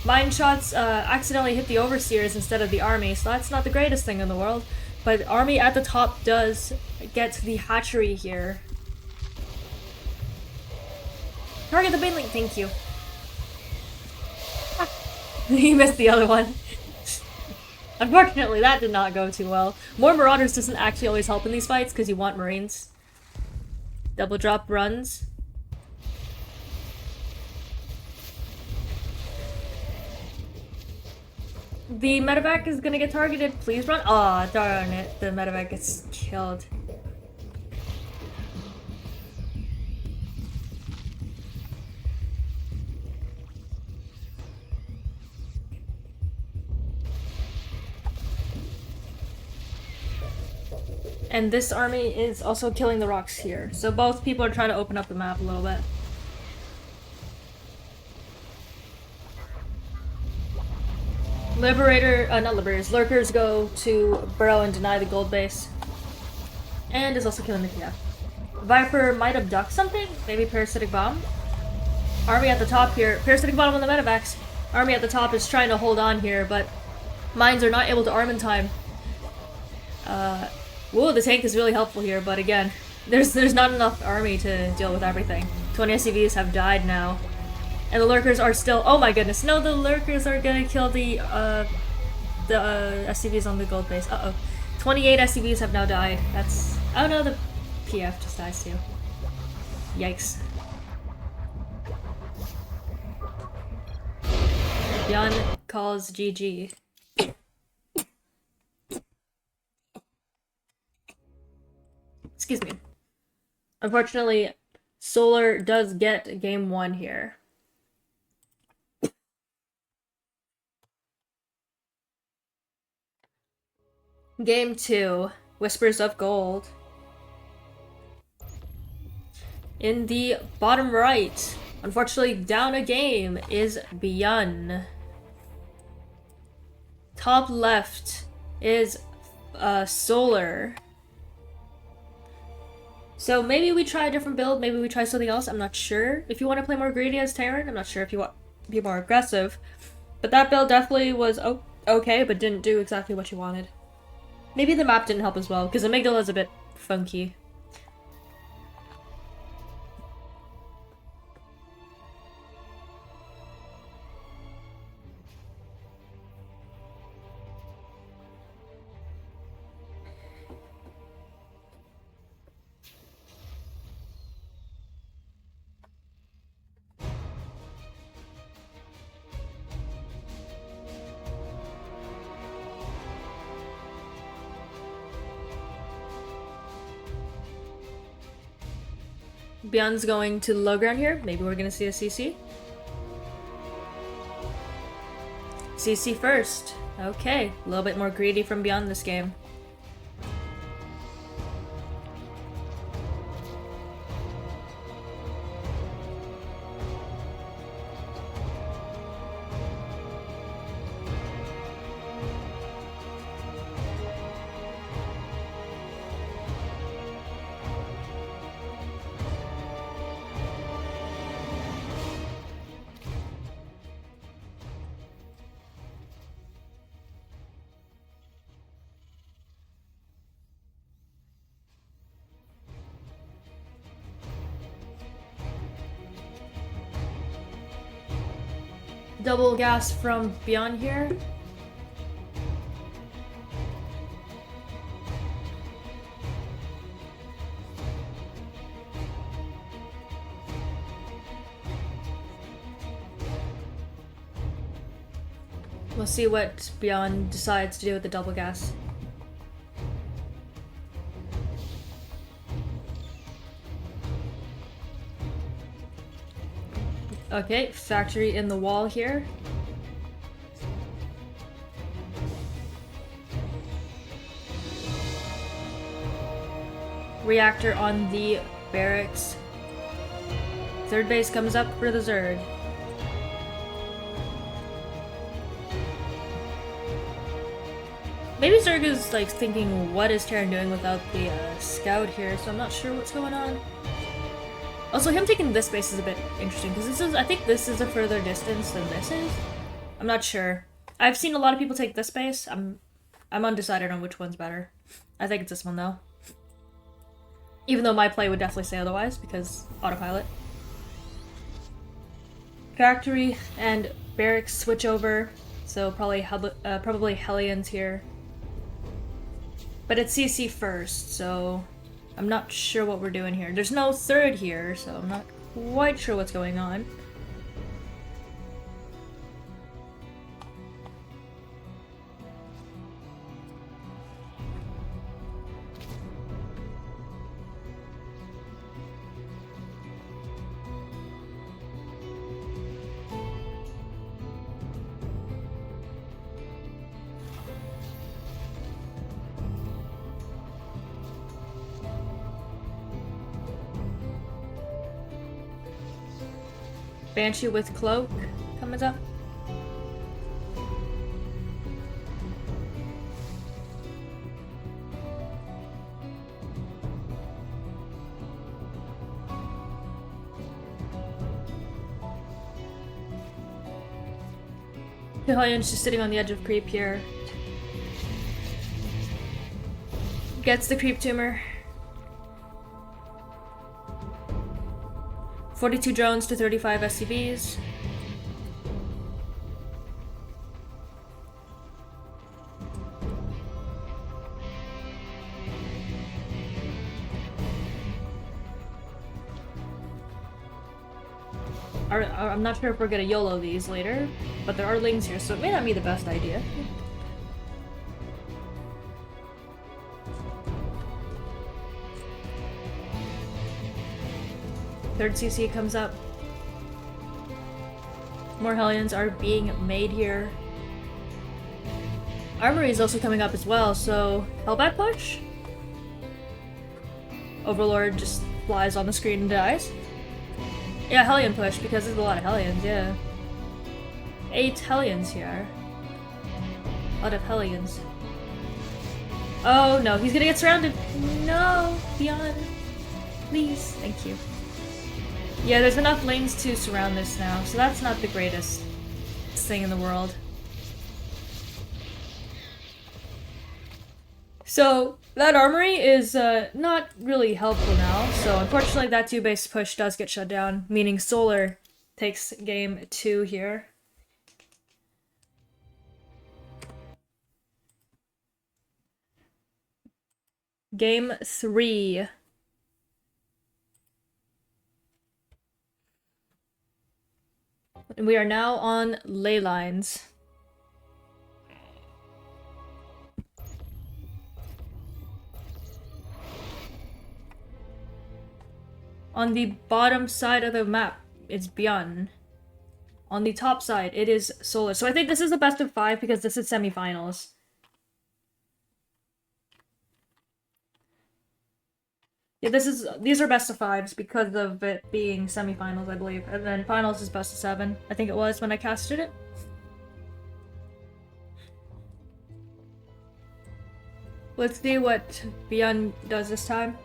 S1: Mine shots accidentally hit the overseers instead of the army, so that's not the greatest thing in the world. But army at the top does get to the hatchery here. Target the baneling, thank you. He missed the other one. Unfortunately, that did not go too well. More Marauders doesn't actually always help in these fights because you want Marines. Double drop runs. The medevac is gonna get targeted. Please run. Aw, darn it. The medevac gets killed. And this army is also killing the rocks here. So both people are trying to open up the map a little bit. Not Liberators, Lurkers go to burrow and deny the gold base. And is also killing the PF. Viper might abduct something? Maybe Parasitic Bomb? Army at the top here. Parasitic Bomb on the medevacs. Army at the top is trying to hold on here, but mines are not able to arm in time. Whoa, the tank is really helpful here, but again, there's not enough army to deal with everything. 20 SCVs have died now. And the Lurkers are still— oh my goodness, no, the Lurkers are gonna kill the SCVs on the gold base. Uh-oh. 28 SCVs have now died. That's— oh no, the PF just dies too. Yikes. Beyond calls GG. Excuse me. Unfortunately, Solar does get game 1 here. Game 2, Whispers of Gold. In the bottom right, unfortunately down a game, is Byun. Top left is Solar. So maybe we try a different build, maybe we try something else, I'm not sure. If you want to play more greedy as Terran, I'm not sure if you want to be more aggressive. But that build definitely was okay, but didn't do exactly what you wanted. Maybe the map didn't help as well, because Amygdala is a bit funky. Byun's going to low ground here. Maybe we're gonna see a CC. CC first. Okay, a little bit more greedy from Byun this game. Double gas from Byun here. We'll see what Byun decides to do with the double gas. Okay, factory in the wall here. Reactor on the barracks. Third base comes up for the Zerg. Maybe Zerg is like thinking, what is Terran doing without the scout here, so I'm not sure what's going on. Also, him taking this base is a bit interesting, because this is, I think this is a further distance than this is. I'm not sure. I've seen a lot of people take this base. I'm undecided on which one's better. I think it's this one, though. Even though my play would definitely say otherwise, because autopilot. Factory and barracks switch over, so probably Hellions here. But it's CC first, so I'm not sure what we're doing here. There's no third here, so I'm not quite sure what's going on. Banshee with cloak comes up. The Hellions just sitting on the edge of creep here. Gets the creep tumor. 42 drones to 35 SCVs. I'm not sure if we're gonna YOLO these later, but there are lings here, so it may not be the best idea. Third CC comes up. More Hellions are being made here. Armory is also coming up as well, so Hellbat push? Overlord just flies on the screen and dies. Yeah, Hellion push, because there's a lot of Hellions, yeah. 8 Hellions here. A lot of Hellions. Oh no, he's gonna get surrounded! No! Beyond. Please, thank you. Yeah, there's enough lanes to surround this now, so that's not the greatest thing in the world. So, that armory is not really helpful now, so unfortunately that 2-base push does get shut down, meaning Solar takes game 2 here. Game 3. And we are now on ley lines. On the bottom side of the map, it's Beyond. On the top side, it is Solar. So I think this is the best of 5 because this is semifinals. Yeah, these are best of 5s because of it being semifinals, I believe. And then finals is best of 7. I think it was when I casted it. Let's see what Beyond does this time.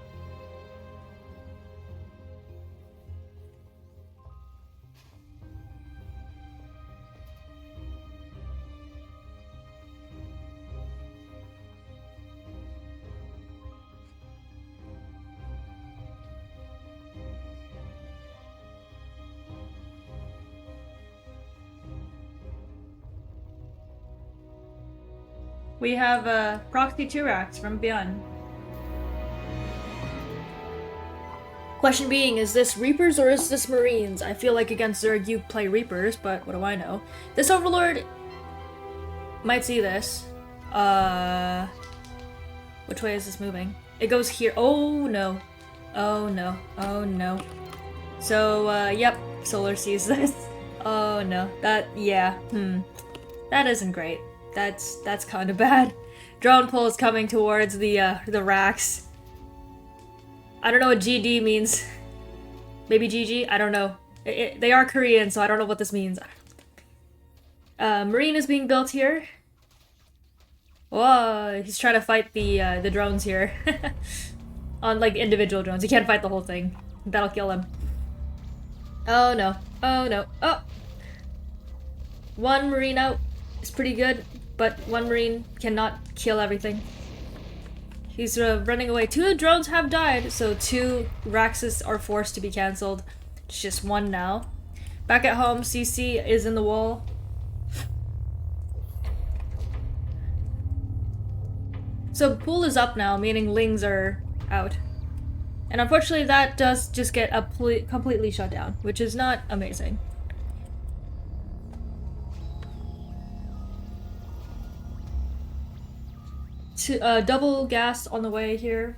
S1: We have Proxy 2-Rax from Beyond. Question being, is this Reapers or is this Marines? I feel like against Zerg you play Reapers, but what do I know? This Overlord might see this. Which way is this moving? It goes here. Oh no. Oh no. Oh no. So, yep. Solar sees this. Oh no. Yeah. That isn't great. That's kind of bad. Drone pull is coming towards the racks. I don't know what GD means. Maybe GG? I don't know. They are Korean, so I don't know what this means. Marine is being built here. Whoa, he's trying to fight the drones here. On, like, individual drones. He can't fight the whole thing. That'll kill him. Oh no. Oh no. Oh! One Marine out. It's pretty good. But one Marine cannot kill everything. He's running away. 2 drones have died, so 2 Raxes are forced to be cancelled. It's just 1 now. Back at home, CC is in the wall. So pool is up now, meaning Lings are out. And unfortunately that does just get completely shut down, which is not amazing. Double gas on the way here.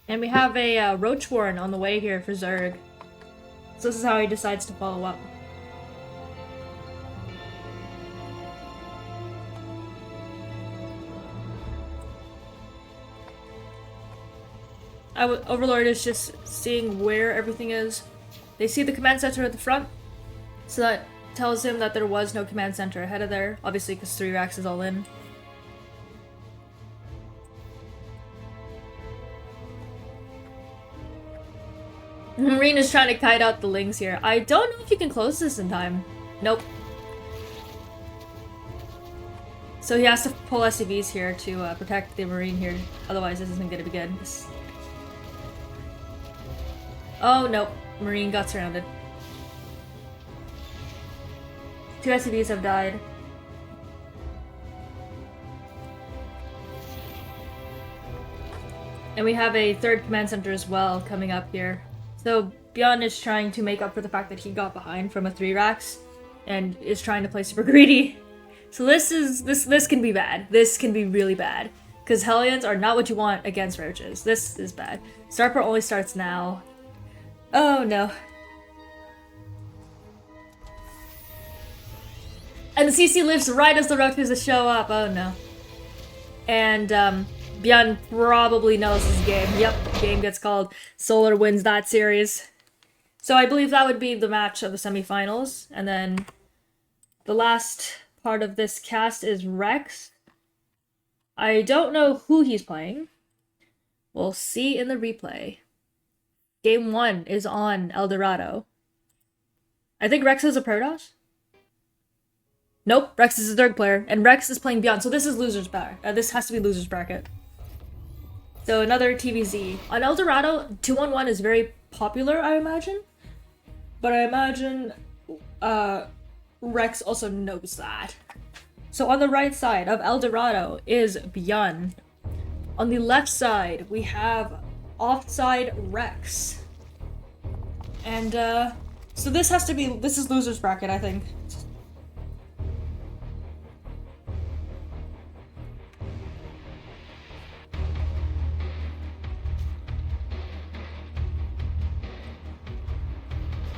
S1: And we have a Roach Warren on the way here for Zerg. So this is how he decides to follow up. Overlord is just seeing where everything is. They see the command center at the front, so that tells him that there was no command center ahead of there, obviously because 3 racks is all in. Marine is trying to kite out the Lings here. I don't know if you can close this in time. Nope. So he has to pull SCVs here to protect the Marine here, otherwise this isn't going to be good. Oh no, Marine got surrounded. 2 SCVs have died. And we have a 3rd command center as well coming up here. So Beyond is trying to make up for the fact that he got behind from a 3 racks and is trying to play super greedy. So this can be bad. This can be really bad. Because Hellions are not what you want against Roaches. This is bad. Starport only starts now. Oh no. And the CC lives right as the Roaches show up. Oh no. And Bjorn probably knows this game. Yep, game gets called. Solar wins that series. So I believe that would be the match of the semifinals. And then the last part of this cast is Rex. I don't know who he's playing. We'll see in the replay. Game 1 is on El Dorado. I think Rex is a Protoss. Nope, Rex is a Zerg player, and Rex is playing Beyond, so this is loser's bracket. This has to be loser's bracket. So another TVZ. On El Dorado, 2-on-1 is very popular, I imagine. But I imagine Rex also knows that. So on the right side of El Dorado is Beyond. On the left side, we have offside Rex. And so this is loser's bracket, I think.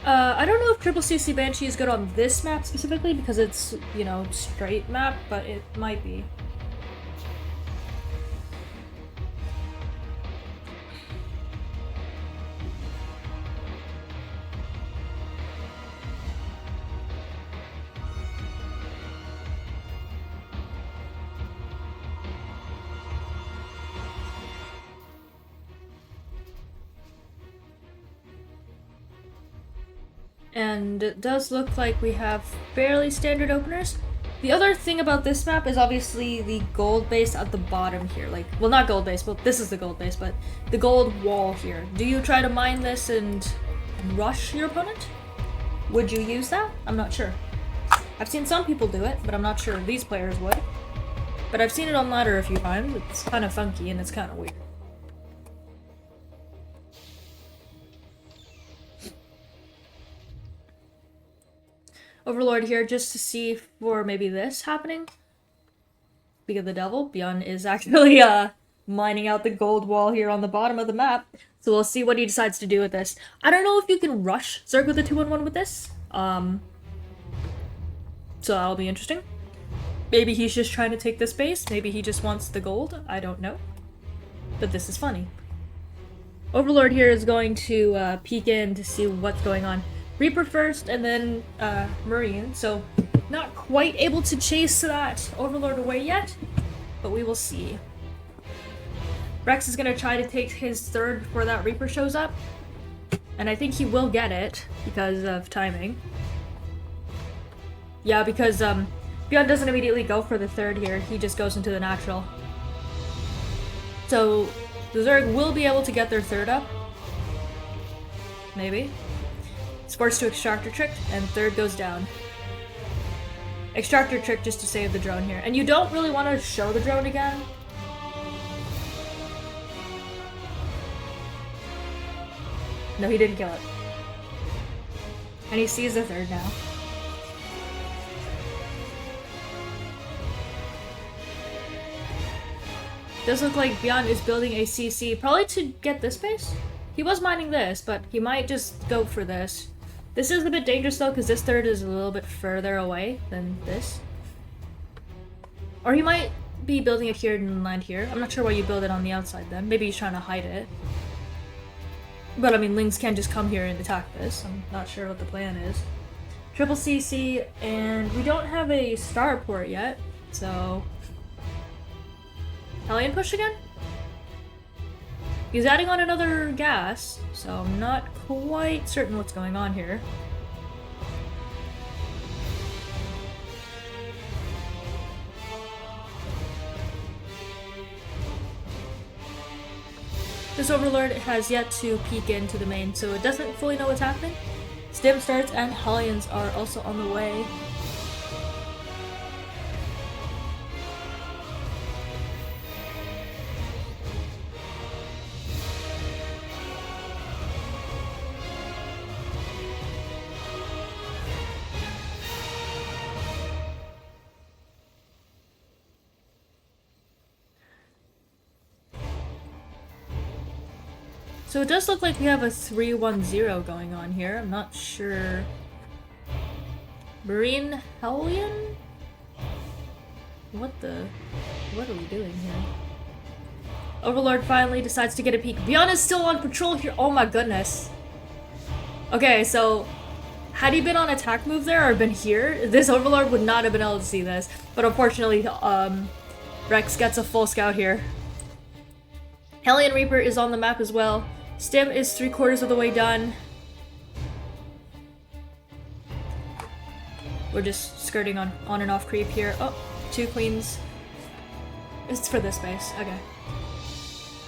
S1: I don't know if Triple CC Banshee is good on this map specifically because it's, you know, straight map, but it might be. And it does look like we have fairly standard openers. The other thing about this map is obviously the gold base at the bottom here. Like, well, not gold base, but this is the gold base, but the gold wall here. Do you try to mine this and rush your opponent? Would you use that? I'm not sure. I've seen some people do it, but I'm not sure these players would. But I've seen it on ladder a few times. It's kind of funky and it's kind of weird. Overlord here just to see for maybe this happening. Speak of the devil, Bjorn is actually mining out the gold wall here on the bottom of the map. So we'll see what he decides to do with this. I don't know if you can rush Zerg with a 2-on-1 with this. So that'll be interesting. Maybe he's just trying to take this base. Maybe he just wants the gold. I don't know. But this is funny. Overlord here is going to peek in to see what's going on. Reaper first, and then Marine, so not quite able to chase that Overlord away yet, but we will see. Rex is going to try to take his third before that Reaper shows up, and I think he will get it because of timing. Yeah, because Bjorn doesn't immediately go for the third here, he just goes into the natural. So the Zerg will be able to get their third up. Maybe. Sports to Extractor Trick, and third goes down. Extractor Trick just to save the drone here. And you don't really want to show the drone again. No, he didn't kill it. And he sees the third now. Does look like Bjorn is building a CC, probably to get this base? He was mining this, but he might just go for this. This is a bit dangerous though, because this third is a little bit further away than this. Or he might be building it here and land here. I'm not sure why you build it on the outside then. Maybe he's trying to hide it. But I mean, Lings can just come here and attack this. I'm not sure what the plan is. Triple CC, and we don't have a starport yet, so... Hellion push again? He's adding on another gas, so I'm not quite certain what's going on here. This Overlord has yet to peek into the main, so it doesn't fully know what's happening. Stim starts and Hellions are also on the way. So it does look like we have a 3-1-0 going on here. I'm not sure. Marine Hellion? What are we doing here? Overlord finally decides to get a peek. Beyond is still on patrol here. Oh my goodness. Okay, so had he been on attack move there or been here, this Overlord would not have been able to see this. But unfortunately, Rex gets a full scout here. Hellion Reaper is on the map as well. Stim is 3/4 of the way done. We're just skirting on and off creep here. Oh, 2 queens. It's for this base. Okay.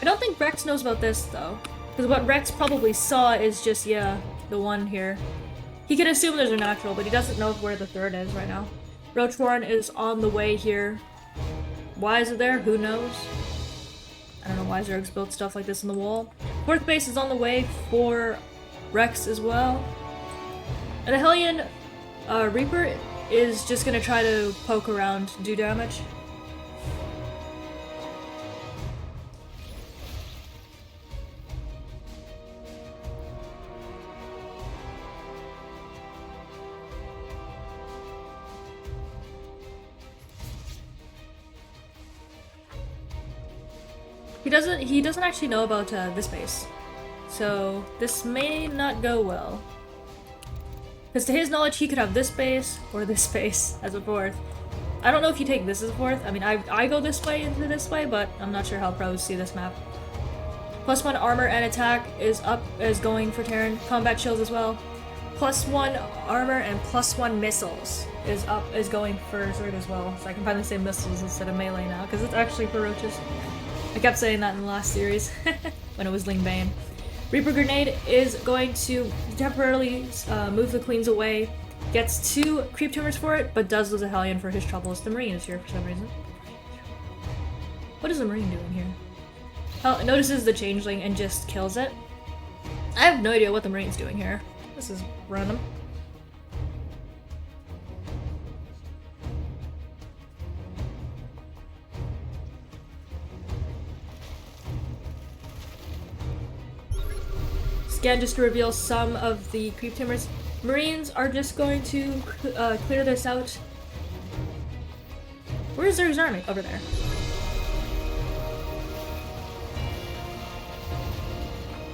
S1: I don't think Rex knows about this though. Because what Rex probably saw is just, yeah, the one here. He can assume there's a natural, but he doesn't know where the third is right now. Roach Warren is on the way here. Why is it there? Who knows? I don't know why Zerg's built stuff like this in the wall. 4th base is on the way for Rex as well. And the Hellion Reaper is just gonna try to poke around, do damage. He doesn't actually know about this base. So this may not go well. Because to his knowledge, he could have this base or this base as a 4th. I don't know if you take this as a 4th. I mean, I go this way into this way, but I'm not sure how pros see this map. +1 armor and attack is going for Terran. Combat shields as well. +1 armor and +1 missiles is going for Zerg as well. So I can finally say missiles instead of melee now, because it's actually for roaches. I kept saying that in the last series when it was Ling Bane. Reaper Grenade is going to temporarily move the queens away. Gets 2 creep tumors for it, but does lose a Hellion for his troubles. The Marine is here for some reason. What is the Marine doing here? Oh, it notices the changeling and just kills it. I have no idea what the Marine's doing here. This is random. Scan just to reveal some of the creep tumors. Marines are just going to clear this out. Where's Zerg's army? Over there.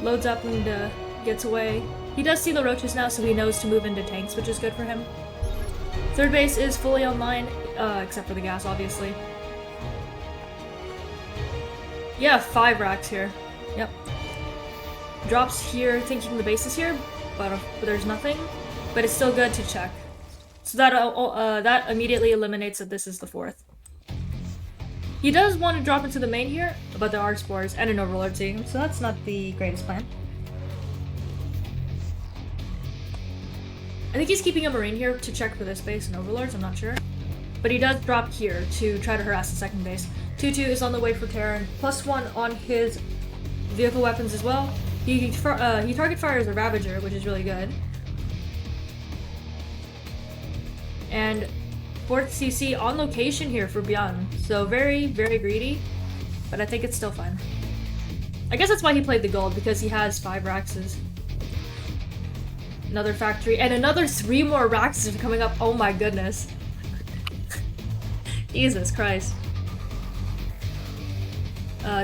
S1: Loads up and gets away. He does see the roaches now, so he knows to move into tanks, which is good for him. 3rd base is fully online, except for the gas, obviously. Yeah, 5 racks here. Yep. Drops here thinking the base is here, but there's nothing. But it's still good to check. So that immediately eliminates that this is the 4th. He does want to drop into the main here, but there are spores and an Overlord seeing him, so that's not the greatest plan. I think he's keeping a Marine here to check for this base and Overlords, I'm not sure. But he does drop here to try to harass the 2nd base. 2-2 is on the way for Terran. +1 on his vehicle weapons as well. He target fires a Ravager, which is really good. And 4th CC on location here for Beyond. So very, very greedy, but I think it's still fun. I guess that's why he played the gold, because he has 5 Raxes. Another factory, and another 3 more Raxes are coming up. Oh my goodness. Jesus Christ.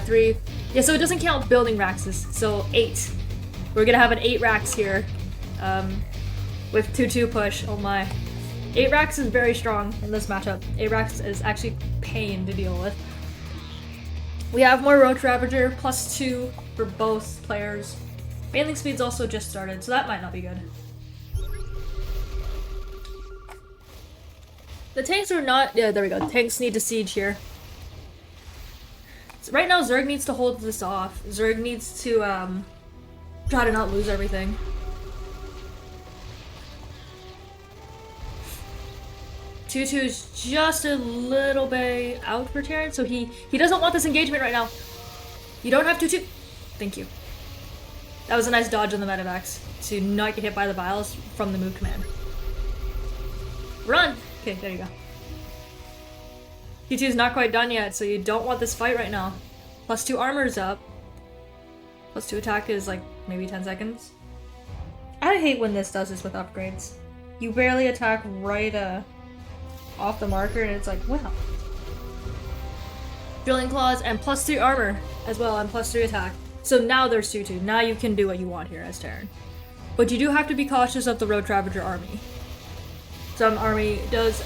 S1: 3. Yeah, so it doesn't count building Raxes, so 8. We're gonna have an 8 Rax here, with 2-2 push. Oh my. 8 Rax is very strong in this matchup. 8 Rax is actually pain to deal with. We have more Roach Ravager, +2 for both players. Bailing speed's also just started, so that might not be good. The tanks are not- yeah, there we go. Tanks need to siege here. So right now, Zerg needs to hold this off. Zerg needs to, try to not lose everything. Tutu is just a little bit out for Terran, so he doesn't want this engagement right now. You don't have Tutu. Thank you. That was a nice dodge on the Medivacs to not get hit by the vials from the move command. Run! Okay, there you go. Tutu is not quite done yet, so you don't want this fight right now. +2 armor's up. +2 attack is like maybe 10 seconds. I hate when this does this with upgrades. You barely attack right off the marker and it's like, wow. Drilling Claws and +3 armor as well and +3 attack. So now there's 2-2. Now you can do what you want here as Terran. But you do have to be cautious of the Road Ravager army. Some army does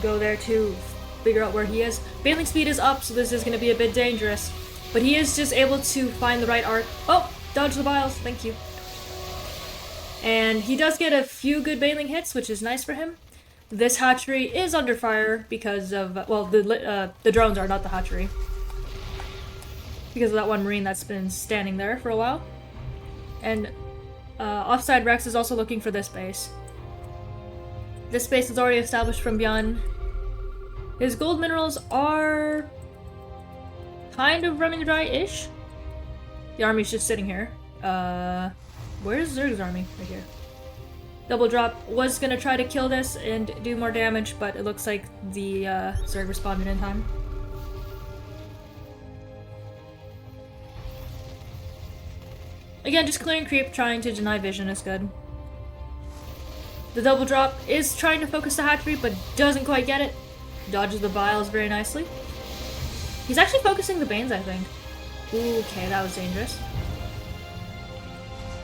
S1: go there to figure out where he is. Bailing speed is up, so this is going to be a bit dangerous. But he is just able to find the right arc. Oh! Dodge the biles. Thank you. And he does get a few good bailing hits, which is nice for him. This hatchery is under fire because of, well, the drones are, not the hatchery. Because of that one marine that's been standing there for a while. And Offside Rex is also looking for this base. This base is already established from Bjorn. His gold minerals are kind of running dry-ish. The army's just sitting here. Where's Zerg's army? Right here. Double Drop was gonna try to kill this and do more damage, but it looks like the Zerg responded in time. Again, just clearing creep, trying to deny vision is good. The Double Drop is trying to focus the hatchery, but doesn't quite get it. Dodges the biles very nicely. He's actually focusing the Banes, I think. Ooh, okay, that was dangerous.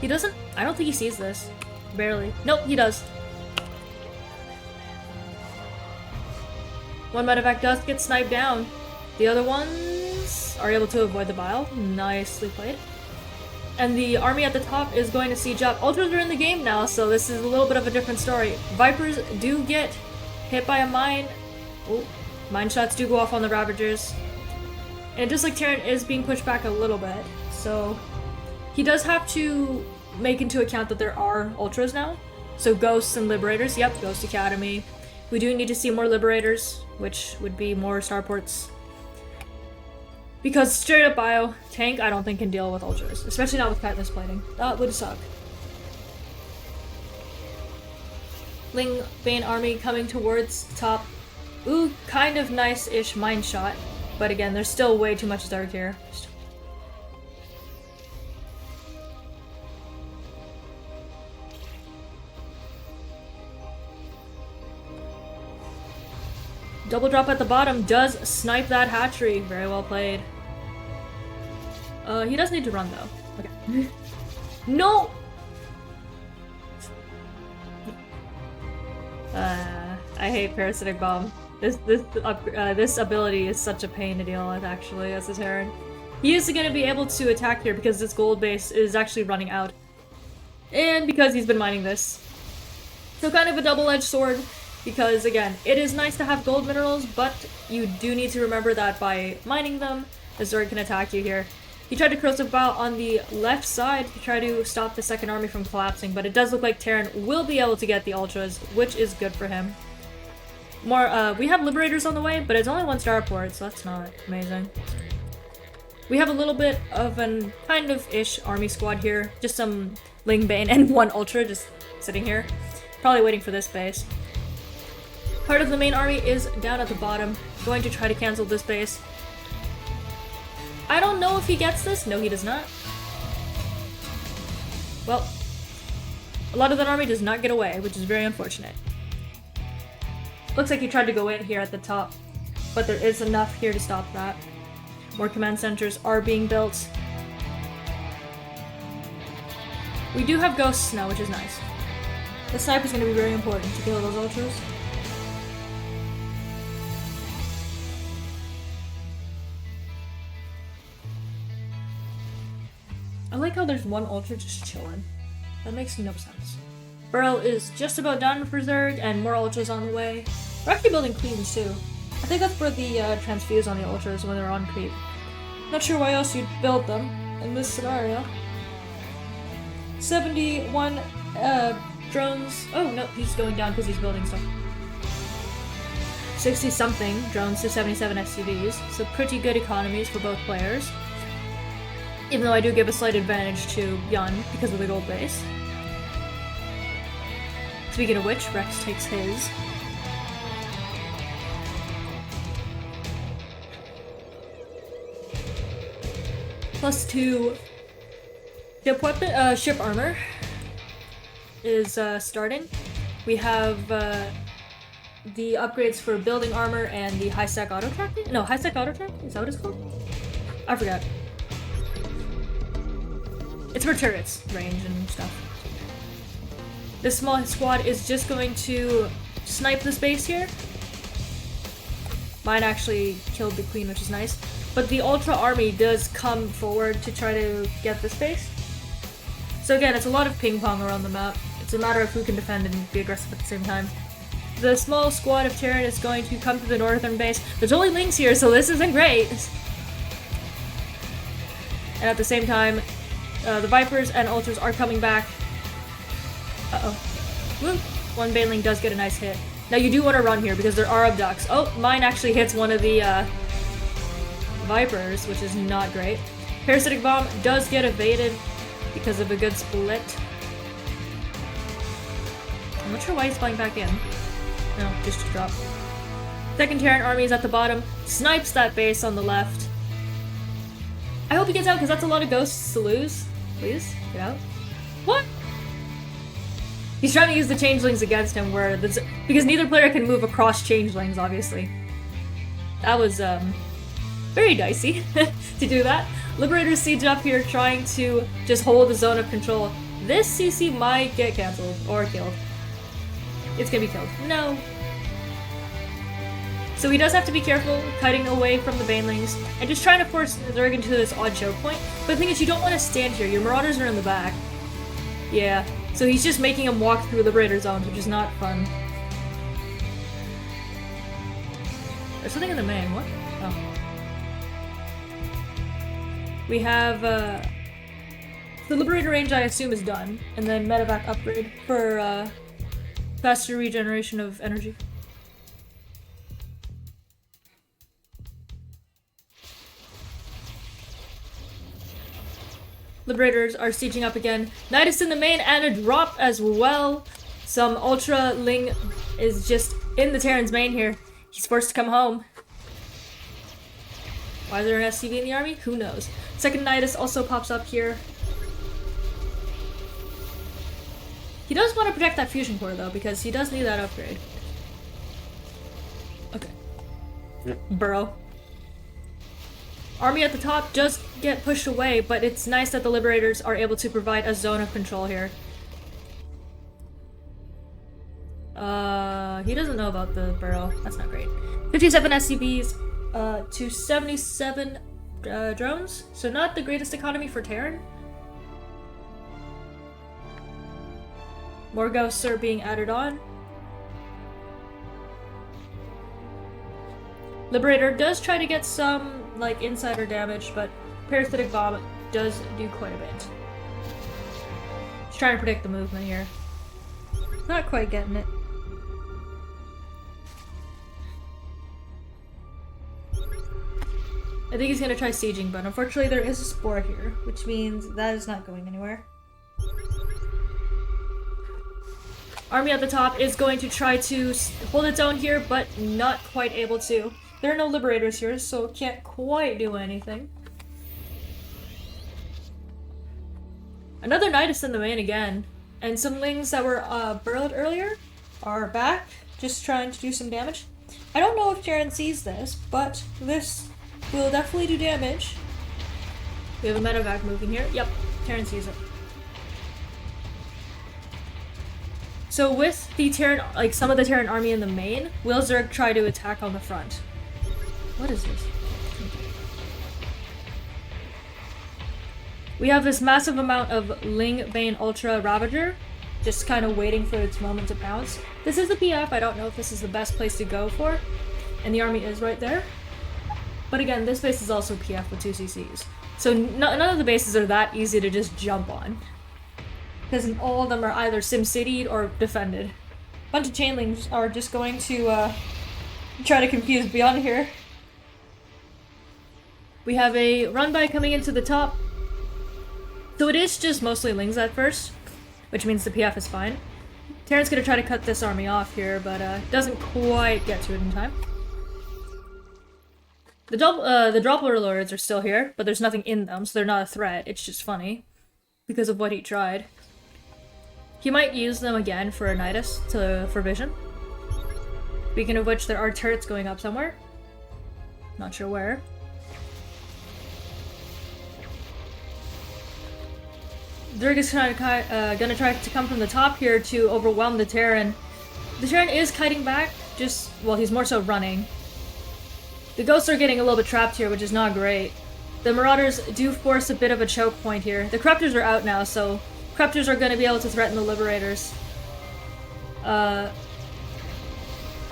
S1: He doesn't... I don't think he sees this. Barely. Nope, he does. One medevac does get sniped down. The other ones are able to avoid the bile. Nicely played. And the army at the top is going to siege up. Ultras are in the game now, so this is a little bit of a different story. Vipers do get hit by a mine. Oh, mine shots do go off on the Ravagers. And just like Terran is being pushed back a little bit, so he does have to make into account that there are Ultras now. So Ghosts and Liberators, yep, Ghost Academy. We do need to see more Liberators, which would be more starports. Because straight up bio, tank I don't think can deal with Ultras, especially not with Chitinous Plating. That would suck. Ling Bane army coming towards the top. Ooh, kind of nice-ish mine shot. But again, there's still way too much Zerg here. Double Drop at the bottom does snipe that hatchery. Very well played. He does need to run though. Okay. No! I hate Parasitic Bomb. This ability is such a pain to deal with, actually, as a Terran. He is going to be able to attack here because this gold base is actually running out. And because he's been mining this. So kind of a double-edged sword, because, again, it is nice to have gold minerals, but you do need to remember that by mining them, the Zerg can attack you here. He tried to corrosive bow on the left side to try to stop the second army from collapsing, but it does look like Terran will be able to get the Ultras, which is good for him. We have Liberators on the way, but it's only one starport, so that's not amazing. We have a little bit of an kind of ish army squad here. Just some Ling Bane and one Ultra just sitting here. Probably waiting for this base. Part of the main army is down at the bottom, going to try to cancel this base. I don't know if he gets this. No, he does not. Well, a lot of that army does not get away, which is very unfortunate. Looks like he tried to go in here at the top, but there is enough here to stop that. More command centers are being built. We do have ghosts now, which is nice. The sniper is going to be very important to kill those Ultras. I like how there's one Ultra just chilling. That makes no sense. Burrow is just about done for Zerg, and more Ultras on the way. We're actually building Queens too. I think that's for the transfuse on the Ultras when they're on creep. Not sure why else you'd build them in this scenario. 71 drones. Oh no, he's going down because he's building stuff. 60 something drones to 77 SCVs, so pretty good economies for both players. Even though I do give a slight advantage to Yun because of the gold base. Speaking of which, Rex takes his. +2 Ship weapon, ship armor is starting. We have the upgrades for building armor and the high stack auto tracking. No, high stack auto track. Is that what it's called? I forgot. It's for turrets, range and stuff. This small squad is just going to snipe this base here. Mine actually killed the queen, which is nice. But the Ultra army does come forward to try to get this base. So again, it's a lot of ping pong around the map. It's a matter of who can defend and be aggressive at the same time. The small squad of Terran is going to come to the northern base. There's only Lings here, so this isn't great. And at the same time, the Vipers and Ultras are coming back. Uh-oh. Woo! One Baneling does get a nice hit. Now you do want to run here because there are abducts. Oh, mine actually hits one of the Vipers, which is not great. Parasitic Bomb does get evaded because of a good split. I'm not sure why he's flying back in. No, just to drop. Second Terran army is at the bottom. Snipes that base on the left. I hope he gets out because that's a lot of ghosts to lose. Please, get out. What? He's trying to use the changelings against him because neither player can move across changelings, obviously. That was, very dicey to do that. Liberator's siege up here trying to just hold the zone of control. This CC might get cancelled or killed. It's gonna be killed. No. So he does have to be careful cutting away from the Banelings and just trying to force Zerg into this odd choke point. But the thing is, you don't want to stand here. Your Marauders are in the back. Yeah. So he's just making him walk through Liberator zones, which is not fun. There's something in the main. What? Oh. We have, the Liberator range, I assume, is done. And then Medevac upgrade for, faster regeneration of energy. Liberators are sieging up again. Nidus in the main and a drop as well. Some Ultra Ling is just in the Terran's main here. He's forced to come home. Why is there an SCV in the army? Who knows. Second Nidus also pops up here. He does want to protect that fusion core though, because he does need that upgrade. Okay. Burrow. Army at the top does get pushed away, but it's nice that the Liberators are able to provide a zone of control here. He doesn't know about the Burrow. That's not great. 57 SCVs to 77 drones, so not the greatest economy for Terran. More ghosts are being added on. Liberator does try to get some, like, insider damage, but Parasitic Bomb does do quite a bit. He's trying to predict the movement here. Not quite getting it. I think he's gonna try sieging, but unfortunately there is a spore here, which means that is not going anywhere. Army at the top is going to try to hold its own here, but not quite able to. There are no Liberators here, so can't quite do anything. Another Nidus in the main again, and some Lings that were burrowed earlier are back, just trying to do some damage. I don't know if Terran sees this, but this will definitely do damage. We have a Medevac moving here. Yep, Terran sees it. So with the Terran, like some of the Terran army in the main, will Zerg try to attack on the front? What is this? We have this massive amount of Ling Bane Ultra Ravager, just kind of waiting for its moment to pounce. This is the PF, I don't know if this is the best place to go for, and the army is right there. But again, this base is also PF with 2 CCs. So none of the bases are that easy to just jump on. Because all of them are either SimCity'd or defended. A bunch of chainlings are just going to try to confuse beyond here. We have a run-by coming into the top. So it is just mostly Lings at first, which means the PF is fine. Terran's gonna try to cut this army off here, but doesn't quite get to it in time. The Doppler Lords are still here, but there's nothing in them, so they're not a threat. It's just funny. because of what he tried. He might use them again for Anitas for vision. Speaking of which, there are turrets going up somewhere. Not sure where. Zerg is gonna try to come from the top here to overwhelm the Terran. The Terran is kiting back, well, he's more so running. The ghosts are getting a little bit trapped here, which is not great. The Marauders do force a bit of a choke point here. The Corruptors are out now, so Corruptors are going to be able to threaten the Liberators.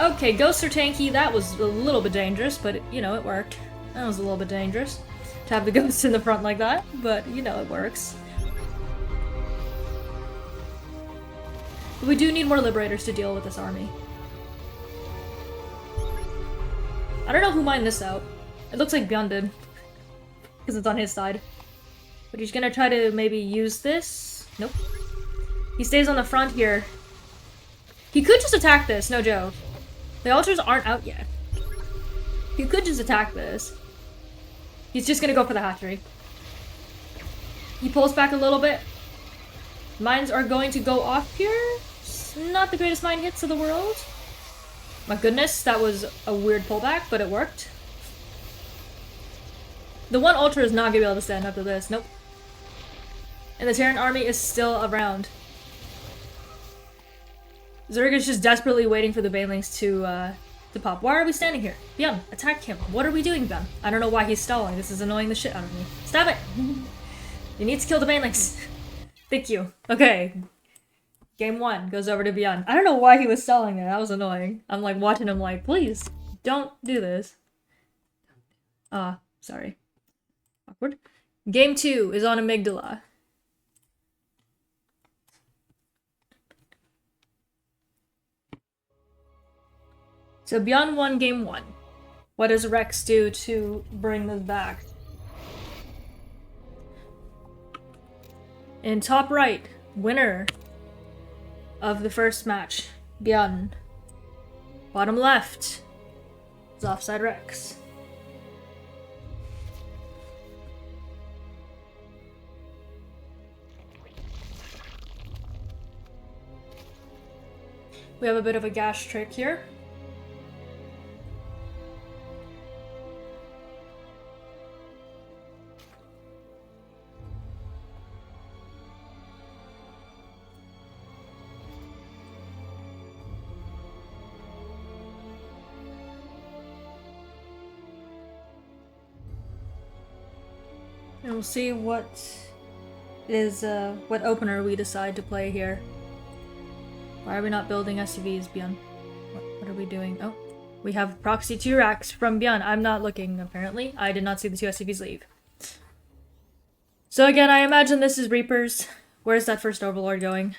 S1: Okay, ghosts are tanky. That was a little bit dangerous, but, you know, it worked. That was a little bit dangerous to have the ghosts in the front like that, but, you know, it works. But we do need more Liberators to deal with this army. I don't know who mined this out. It looks like Bjorn did. Because it's on his side. But he's gonna try to maybe use this. Nope. He stays on the front here. He could just attack this, no joke. The altars aren't out yet. He could just attack this. He's just gonna go for the hatchery. He pulls back a little bit. Mines are going to go off here. It's not the greatest mine hits of the world. My goodness, that was a weird pullback, but it worked. The one Ultra is not gonna be able to stand up to this. Nope. And the Terran army is still around. Zerg is just desperately waiting for the Banelings to pop. Why are we standing here? Bjorn, attack him. What are we doing, Bjorn? I don't know why he's stalling. This is annoying the shit out of me. Stop it! You need to kill the Banelings. Thank you. Okay. Game 1 goes over to Bjorn. I don't know why he was stalling there. That was annoying. I'm like watching him like, please, don't do this. Sorry. Awkward. Game 2 is on Amygdala. So Bjorn won game 1. What does Rex do to bring this back? In top right, winner of the first match, Bjorn. Bottom left is Offside Rex. We have a bit of a gash trick here. And we'll see what opener we decide to play here. Why are we not building SCVs, Bjorn? What are we doing? Oh, we have proxy 2 racks from Bjorn. I'm not looking, apparently. I did not see the 2 SCVs leave. So again, I imagine this is Reapers. Where's that first Overlord going?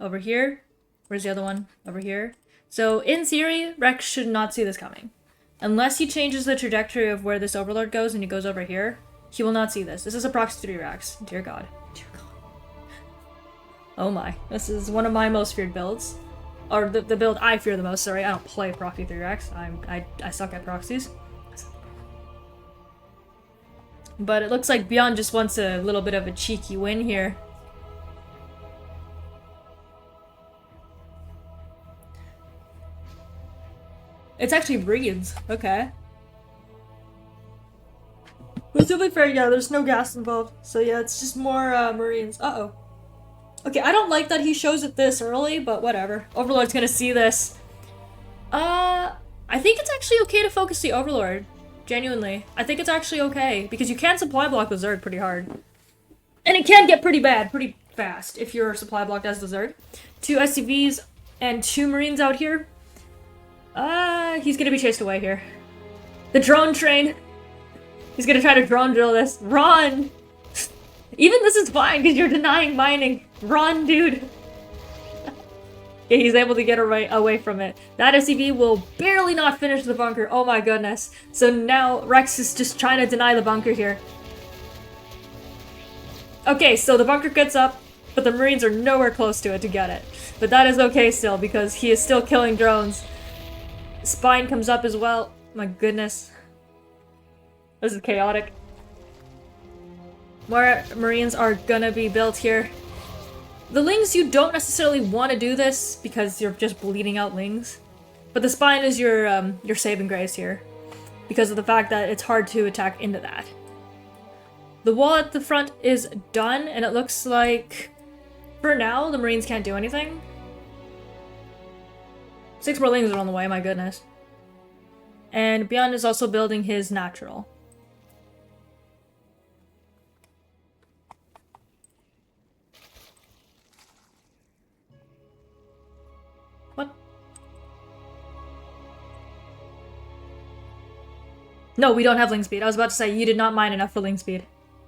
S1: Over here? Where's the other one? Over here? So in theory, Rex should not see this coming. Unless he changes the trajectory of where this Overlord goes and he goes over here, he will not see this. This is a proxy 3 racks. Dear God. Dear God. Oh my. This is one of my most feared builds. Or the build I fear the most, sorry. I don't play proxy 3 racks. I suck at proxies. But it looks like Bjorn just wants a little bit of a cheeky win here. It's actually Marines. Okay. But to be fair, yeah, there's no gas involved. So yeah, it's just more Marines. Uh-oh. Okay, I don't like that he shows it this early, but whatever. Overlord's gonna see this. I think it's actually okay to focus the Overlord. Genuinely. I think it's actually okay, because you can supply block the Zerg pretty hard. And it can get pretty bad, pretty fast, if you're supply blocked as the Zerg. 2 SCVs and 2 Marines out here. He's gonna be chased away here. The drone train. He's gonna try to drone drill this. Run! Even this is fine, because you're denying mining. Run, dude! Yeah, he's able to get away from it. That SCV will barely not finish the bunker. Oh my goodness. So now Rex is just trying to deny the bunker here. Okay, so the bunker gets up, but the Marines are nowhere close to it to get it. But that is okay still, because he is still killing drones. Spine comes up as well. My goodness. This is chaotic. More Marines are gonna be built here. The Lings, you don't necessarily want to do this because you're just bleeding out Lings. But the Spine is your saving grace here, because of the fact that it's hard to attack into that. The wall at the front is done, and it looks like, for now, the Marines can't do anything. 6 more Lings are on the way, my goodness. And Beyond is also building his natural. What? No, we don't have Ling Speed. I was about to say, you did not mine enough for Ling Speed.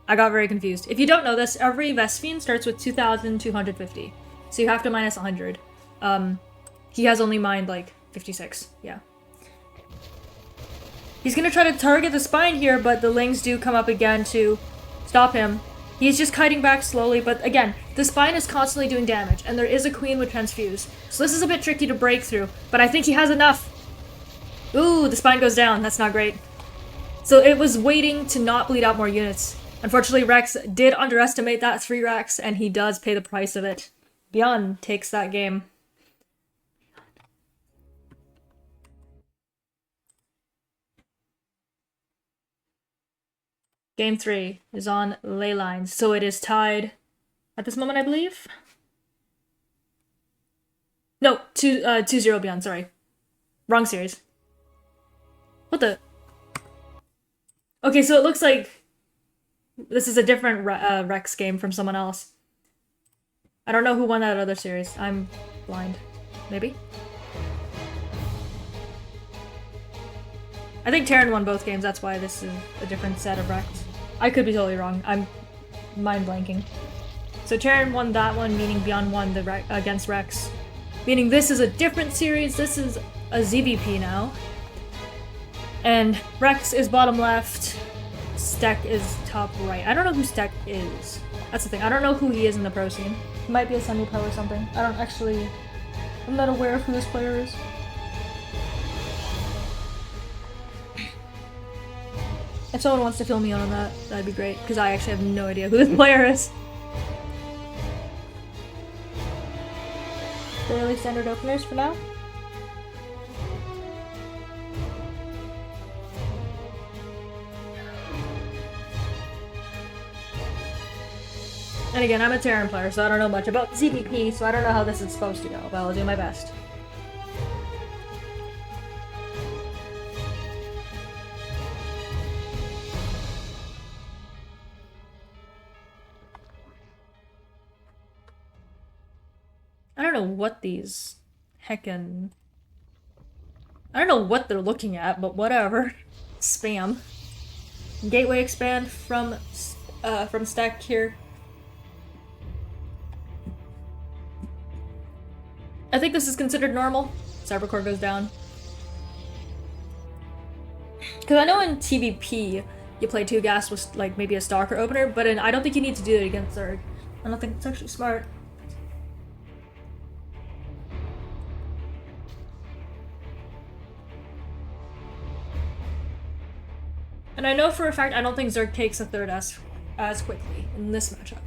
S1: I got very confused. If you don't know this, every Vesphian starts with 2,250. So you have to minus 100. He has only mined, like, 56. Yeah. He's gonna try to target the Spine here, but the Lings do come up again to stop him. He's just kiting back slowly, but again, the Spine is constantly doing damage, and there is a Queen with Transfuse. So this is a bit tricky to break through, but I think he has enough. Ooh, the Spine goes down. That's not great. So it was waiting to not bleed out more units. Unfortunately, Rex did underestimate that 3 racks, and he does pay the price of it. Beyond takes that game. Game 3 is on ley lines, so it is tied at this moment, I believe. No, 2-0 Beyond, sorry. Wrong series. What the? Okay, so it looks like this is a different Rex game from someone else. I don't know who won that other series. I'm blind. Maybe? I think Terran won both games, that's why this is a different set of Rex. I could be totally wrong. I'm mind blanking. So Terran won that one, meaning Beyond won the against Rex. Meaning this is a different series. This is a ZVP now. And Rex is bottom left. Stek is top right. I don't know who Stek is. That's the thing. I don't know who he is in the pro scene. He might be a semi-pro or something. I'm not aware of who this player is. If someone wants to fill me in on that, that'd be great, because I actually have no idea who this player is. Fairly standard openers for now. And again, I'm a Terran player, so I don't know much about ZVP, so I don't know how this is supposed to go, but I'll do my best. I don't know what these heckin'... I don't know what they're looking at, but whatever. Spam. Gateway expand from Stek here. I think this is considered normal. Cybercore goes down. Because I know in TVP, you play 2 gas with like maybe a Stalker opener, but I don't think you need to do it against Zerg. I don't think it's actually smart. And I know for a fact I don't think Zerg takes a 3rd S as quickly in this matchup,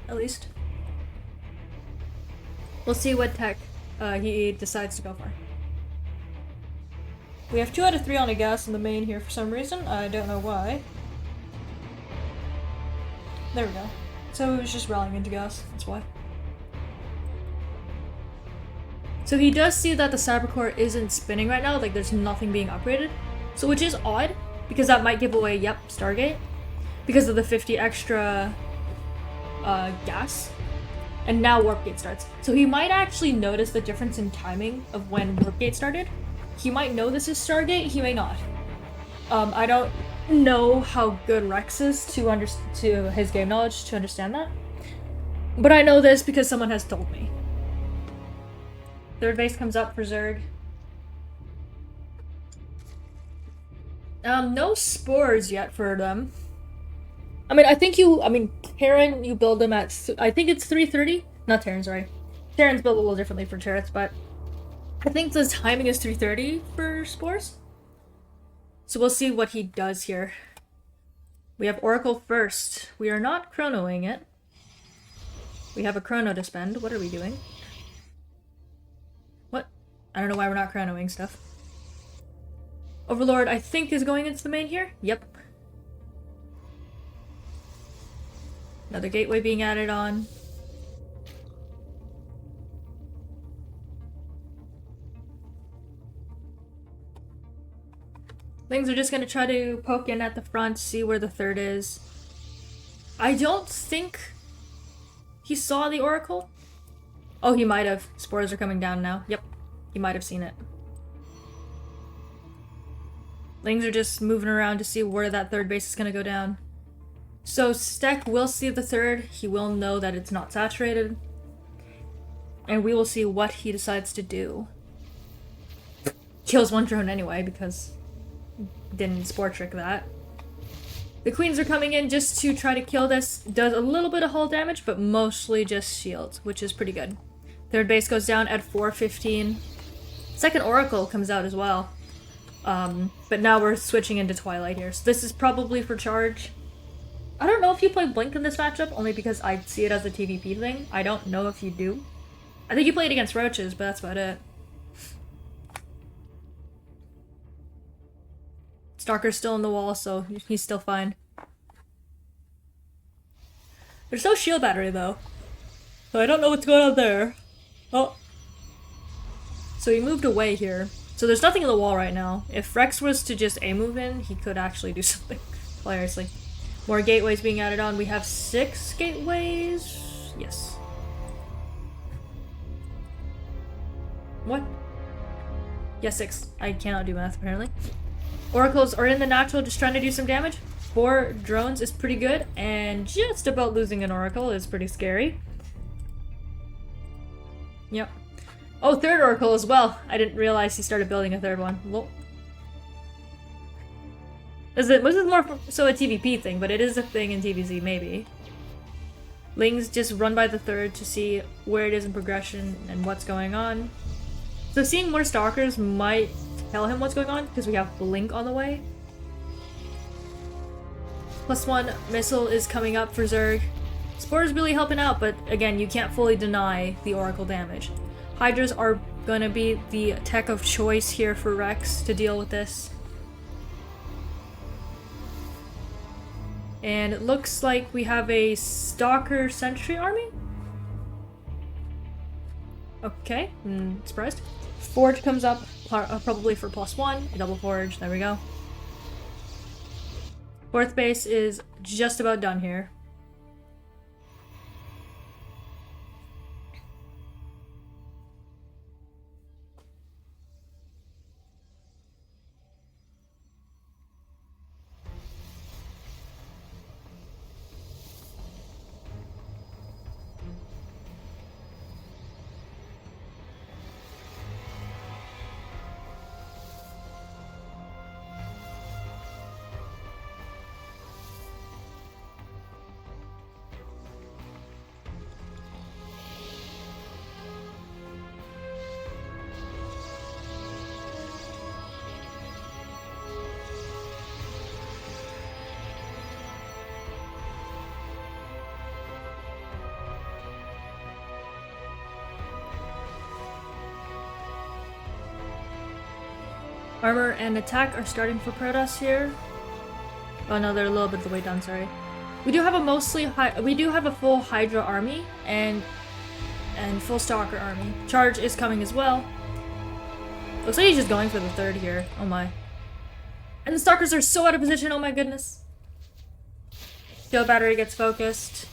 S1: at least. We'll see what tech he decides to go for. We have 2 out of 3 on a gas in the main here for some reason. I don't know why. There we go. So he was just rallying into gas, that's why. So he does see that the Cybercore isn't spinning right now, like there's nothing being upgraded. So which is odd, because that might give away, yep, Stargate. Because of the 50 extra gas. And now Warp Gate starts. So he might actually notice the difference in timing of when Warp Gate started. He might know this is Stargate, he may not. I don't know how good Rex is to his game knowledge to understand that. But I know this because someone has told me. 3rd base comes up for Zerg. No spores yet for them. I mean, Terran, you build them at, I think it's 330? Not Terran, sorry. Terran's built a little differently for turrets, but I think the timing is 330 for spores. So we'll see what he does here. We have Oracle first. We are not chronoing it. We have a chrono to spend. What are we doing? What? I don't know why we're not chronoing stuff. Overlord, I think, is going into the main here? Yep. Another gateway being added on. Things are just gonna try to poke in at the front, see where the third is. I don't think he saw the Oracle. Oh, he might have. Spores are coming down now. Yep, he might have seen it. Things are just moving around to see where that third base is gonna go down. So Stek will see the third. He will know that it's not saturated. And we will see what he decides to do. Kills one drone anyway, because didn't spore trick that. The queens are coming in just to try to kill this. Does a little bit of hull damage, but mostly just shields, which is pretty good. Third base goes down at 415. Second Oracle comes out as well. But now we're switching into Twilight here. So this is probably for charge. I don't know if you play Blink in this matchup, only because I see it as a TVP thing. I don't know if you do. I think you played against Roaches, but that's about it. Stalker's still in the wall, so he's still fine. There's no shield battery, though. So I don't know what's going on there. Oh. So he moved away here. So there's nothing in the wall right now. If Rex was to just A-move in, he could actually do something. Hilariously. More gateways being added on. We have 6 gateways. Yes. What? Yeah, 6. I cannot do math, apparently. Oracles are in the natural, just trying to do some damage. 4 drones is pretty good, and just about losing an Oracle is pretty scary. Yep. Oh, third Oracle as well. I didn't realize he started building a third one. Well, this is more so a TVP thing, but it is a thing in TVZ, maybe. Lings just run by the third to see where it is in progression and what's going on. So seeing more Stalkers might tell him what's going on, because we have Blink on the way. +1 missile is coming up for Zerg. Spore is really helping out, but again, you can't fully deny the Oracle damage. Hydras are gonna be the tech of choice here for Rex to deal with this. And it looks like we have a Stalker Sentry army? Okay, surprised. Forge comes up, probably for +1, a double forge, there we go. Fourth base is just about done here. Armor and attack are starting for Protoss here. Oh no, they're a little bit of the way down, sorry. We do have a full Hydra army and full Stalker army. Charge is coming as well. Looks like he's just going for the third here. Oh my. And the Stalkers are so out of position, oh my goodness. Shield battery gets focused.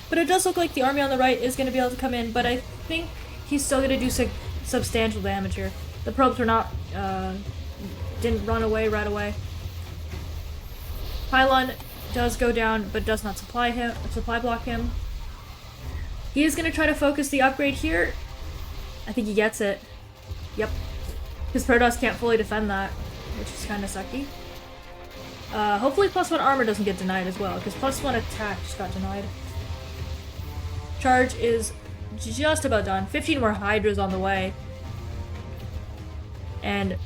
S1: But it does look like the army on the right is going to be able to come in, but I think he's still going to do substantial damage here. The probes were not, didn't run away right away. Pylon does go down, but does not supply block him. He is going to try to focus the upgrade here. I think he gets it. Yep. His Protoss can't fully defend that, which is kind of sucky. Hopefully +1 armor doesn't get denied as well, because +1 attack just got denied. Charge is just about done. 15 more Hydras on the way. And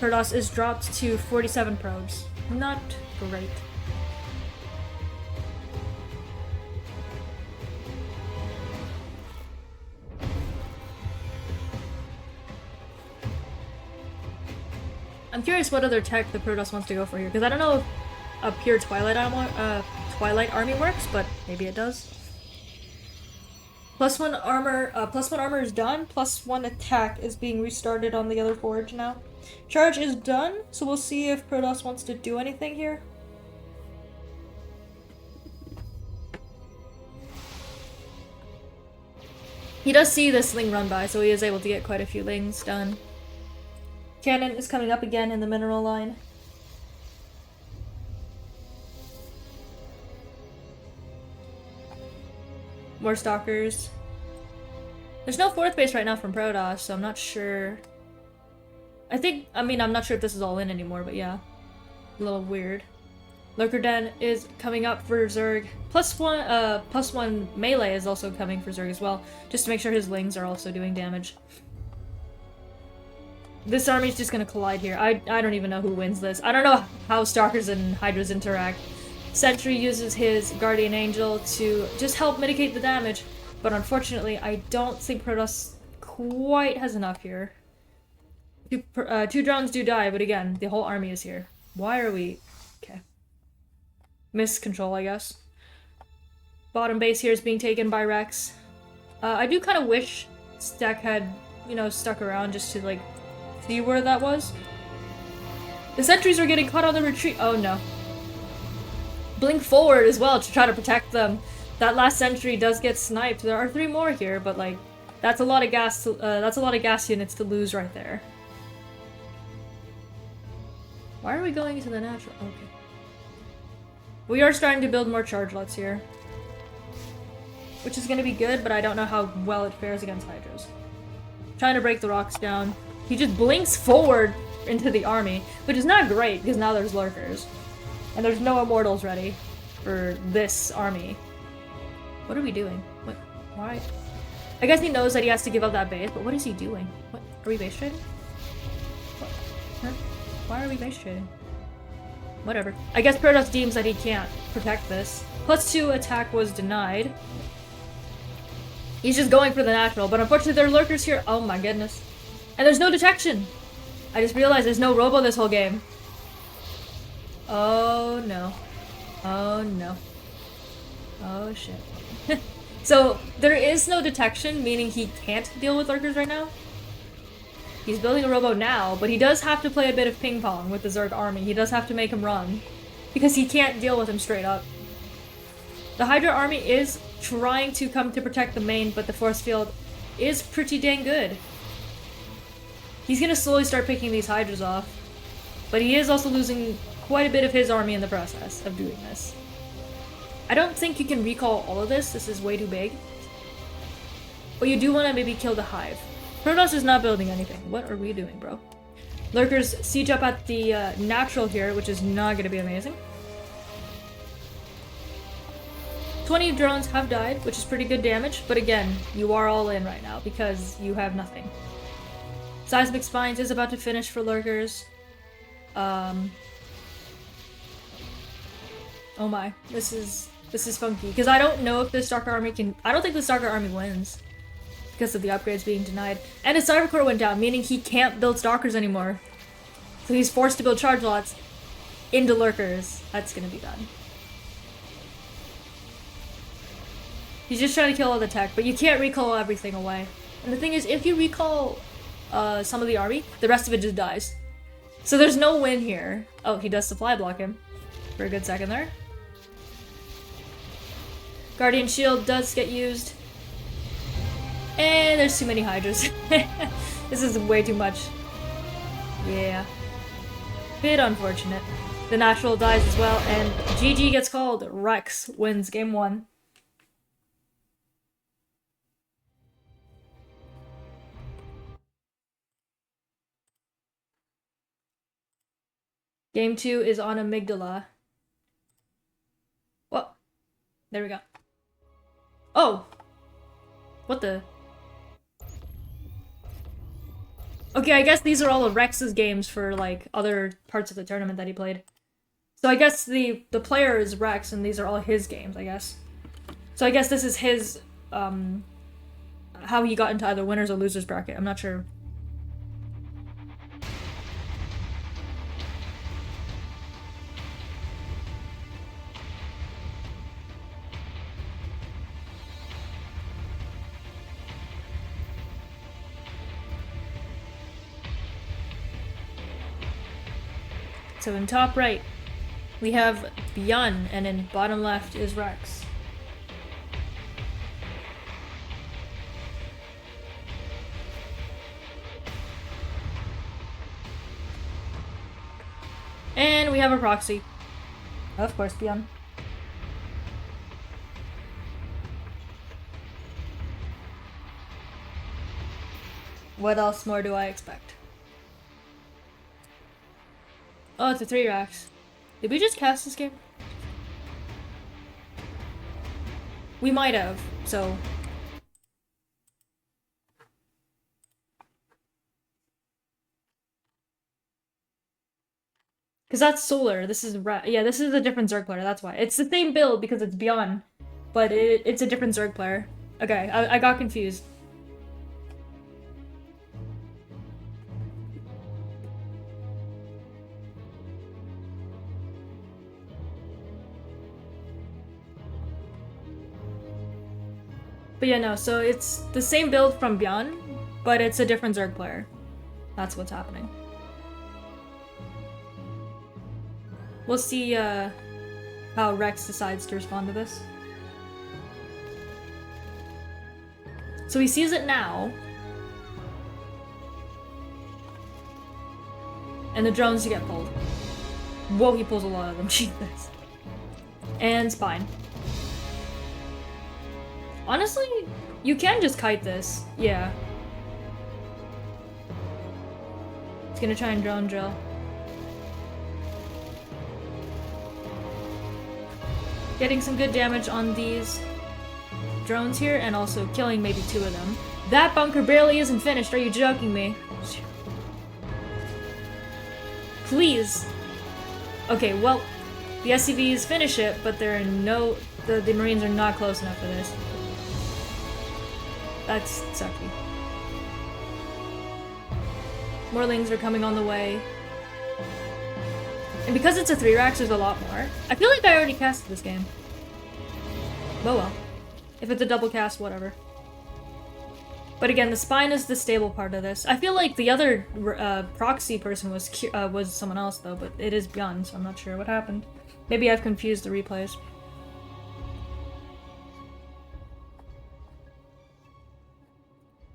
S1: Protoss is dropped to 47 probes. Not great. I'm curious what other tech the Protoss wants to go for here, because I don't know if a pure Twilight army works, but maybe it does. +1 armor, +1 armor is done, +1 attack is being restarted on the other forge now. Charge is done, so we'll see if Protoss wants to do anything here. He does see this Ling run by, so he is able to get quite a few Lings done. Cannon is coming up again in the mineral line. More stalkers. There's no 4th base right now from Protoss, so I'm not sure. I'm not sure if this is all in anymore, but yeah. A little weird. Lurker Den is coming up for Zerg. +1 melee is also coming for Zerg as well, just to make sure his Lings are also doing damage. This army's just gonna collide here. I don't even know who wins this. I don't know how Stalkers and Hydras interact. Sentry uses his Guardian Angel to just help mitigate the damage, but unfortunately I don't think Protoss quite has enough here. Two drones do die, but again, the whole army is here. Why are we... Okay. Miscontrol, I guess. Bottom base here is being taken by Rex. I do kind of wish Stack had, stuck around just to, see where that was. The sentries are getting caught on the retreat. Oh no. Blink forward as well to try to protect them. That last sentry does get sniped. There are 3 more here, but that's a lot of gas. That's a lot of gas units to lose right there. Why are we going into the natural? Okay. We are starting to build more chargelots here, which is going to be good, but I don't know how well it fares against Hydras. Trying to break the rocks down. He just blinks forward into the army, which is not great because now there's lurkers. And there's no immortals ready for this army. What are we doing? What? Why? I guess he knows that he has to give up that base, but what is he doing? What? Are we base trading? What? Huh? Why are we base trading? Whatever. I guess Protoss deems that he can't protect this. +2 attack was denied. He's just going for the natural, but unfortunately there are lurkers here. Oh my goodness. And there's no detection! I just realized there's no robo this whole game. Oh no. Oh no. Oh shit. So, there is no detection, meaning he can't deal with lurkers right now. He's building a robo now, but he does have to play a bit of ping pong with the Zerg army. He does have to make him run, because he can't deal with him straight up. The Hydra army is trying to come to protect the main, but the force field is pretty dang good. He's gonna slowly start picking these Hydras off, but he is also losing quite a bit of his army in the process of doing this. I don't think you can recall all of this. This is way too big. But you do want to maybe kill the hive. Protoss is not building anything. What are we doing, bro? Lurkers siege up at the natural here, which is not going to be amazing. 20 drones have died, which is pretty good damage, but again, you are all in right now because you have nothing. Seismic Spines is about to finish for lurkers. Oh my, this is funky, because I don't know if the Stalker army can... I don't think the Stalker army wins because of the upgrades being denied. And his Cyber Core went down, meaning he can't build Stalkers anymore. So he's forced to build charge lots into lurkers. That's gonna be bad. He's just trying to kill all the tech, but you can't recall everything away. And the thing is, if you recall some of the army, the rest of it just dies. So there's no win here. Oh, he does supply block him for a good second there. Guardian Shield does get used. And there's too many Hydras. This is way too much. Yeah. Bit unfortunate. The natural dies as well, and GG gets called. Rex wins game 1. Game 2 is on Amygdala. Whoa. There we go. Oh! What the? Okay, I guess these are all of Rex's games for, other parts of the tournament that he played. So I guess the player is Rex, and these are all his games, I guess. So I guess this is his, how he got into either winners or losers bracket. I'm not sure. So in top right, we have Bjorn, and in bottom left is Rex. And we have a proxy. Of course, Bjorn. What else more do I expect? Oh, it's a 3 racks. Did we just cast this game? We might have, so... Because that's Solar, this is yeah, this is a different Zerg player, that's why. It's the same build because it's Beyond, but it's a different Zerg player. Okay, I got confused. But yeah, no, so it's the same build from Beyond, but it's a different Zerg player. That's what's happening. We'll see how Rex decides to respond to this. So he sees it now. And the drones to get pulled. Whoa, he pulls a lot of them, Jesus. And Spine. Honestly, you can just kite this. Yeah. It's gonna try and drone drill. Getting some good damage on these drones here, and also killing maybe 2 of them. That bunker barely isn't finished, are you joking me? Please! Okay, well, the SCVs finish it, but there are no... The Marines are not close enough for this. That's sucky. More Lings are coming on the way. And because it's a 3 racks, there's a lot more. I feel like I already casted this game. Oh well. If it's a double cast, whatever. But again, the Spine is the stable part of this. I feel like the other proxy person was someone else though, but it is Beyond, so I'm not sure what happened. Maybe I've confused the replays.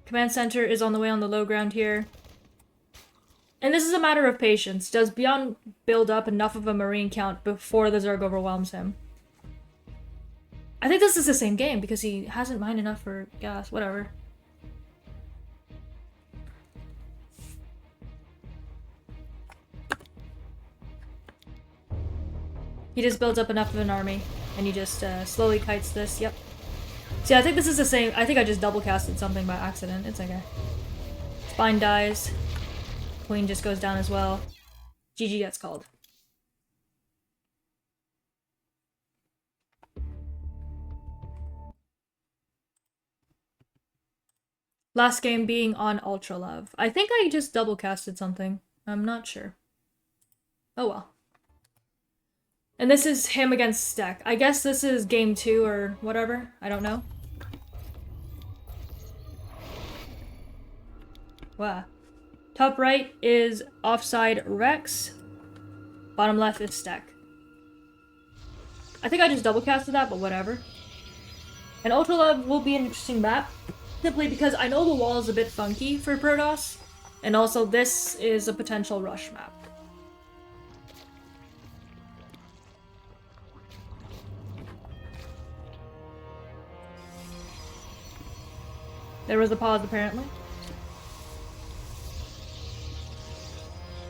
S1: Command center is on the way on the low ground here. And this is a matter of patience. Does Beyond build up enough of a Marine count before the Zerg overwhelms him? I think this is the same game because he hasn't mined enough for gas, whatever. He just builds up enough of an army and he just slowly kites this, yep. See, I think this is the same. I think I just double casted something by accident. It's okay. Spine dies. Queen just goes down as well. GG gets called. Last game being on Ultra Love. I think I just double casted something. I'm not sure. Oh well. And this is him against Stek. I guess this is game 2 or whatever. I don't know. Wow. Top right is offside Rex. Bottom left is Stek. I think I just double casted that, but whatever. And Ultra Love will be an interesting map. Simply because I know the wall is a bit funky for Protoss. And also this is a potential rush map. There was a pause apparently.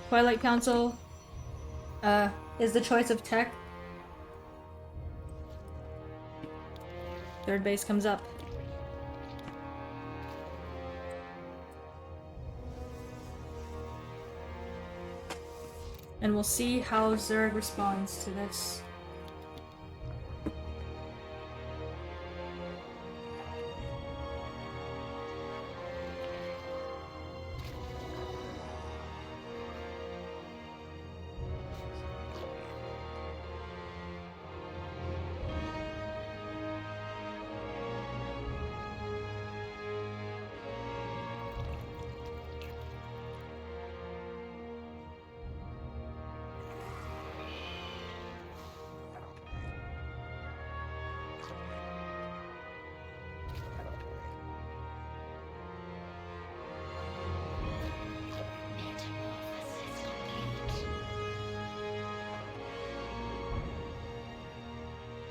S1: Twilight Council is the choice of tech. Third base comes up. And we'll see how Zerg responds to this.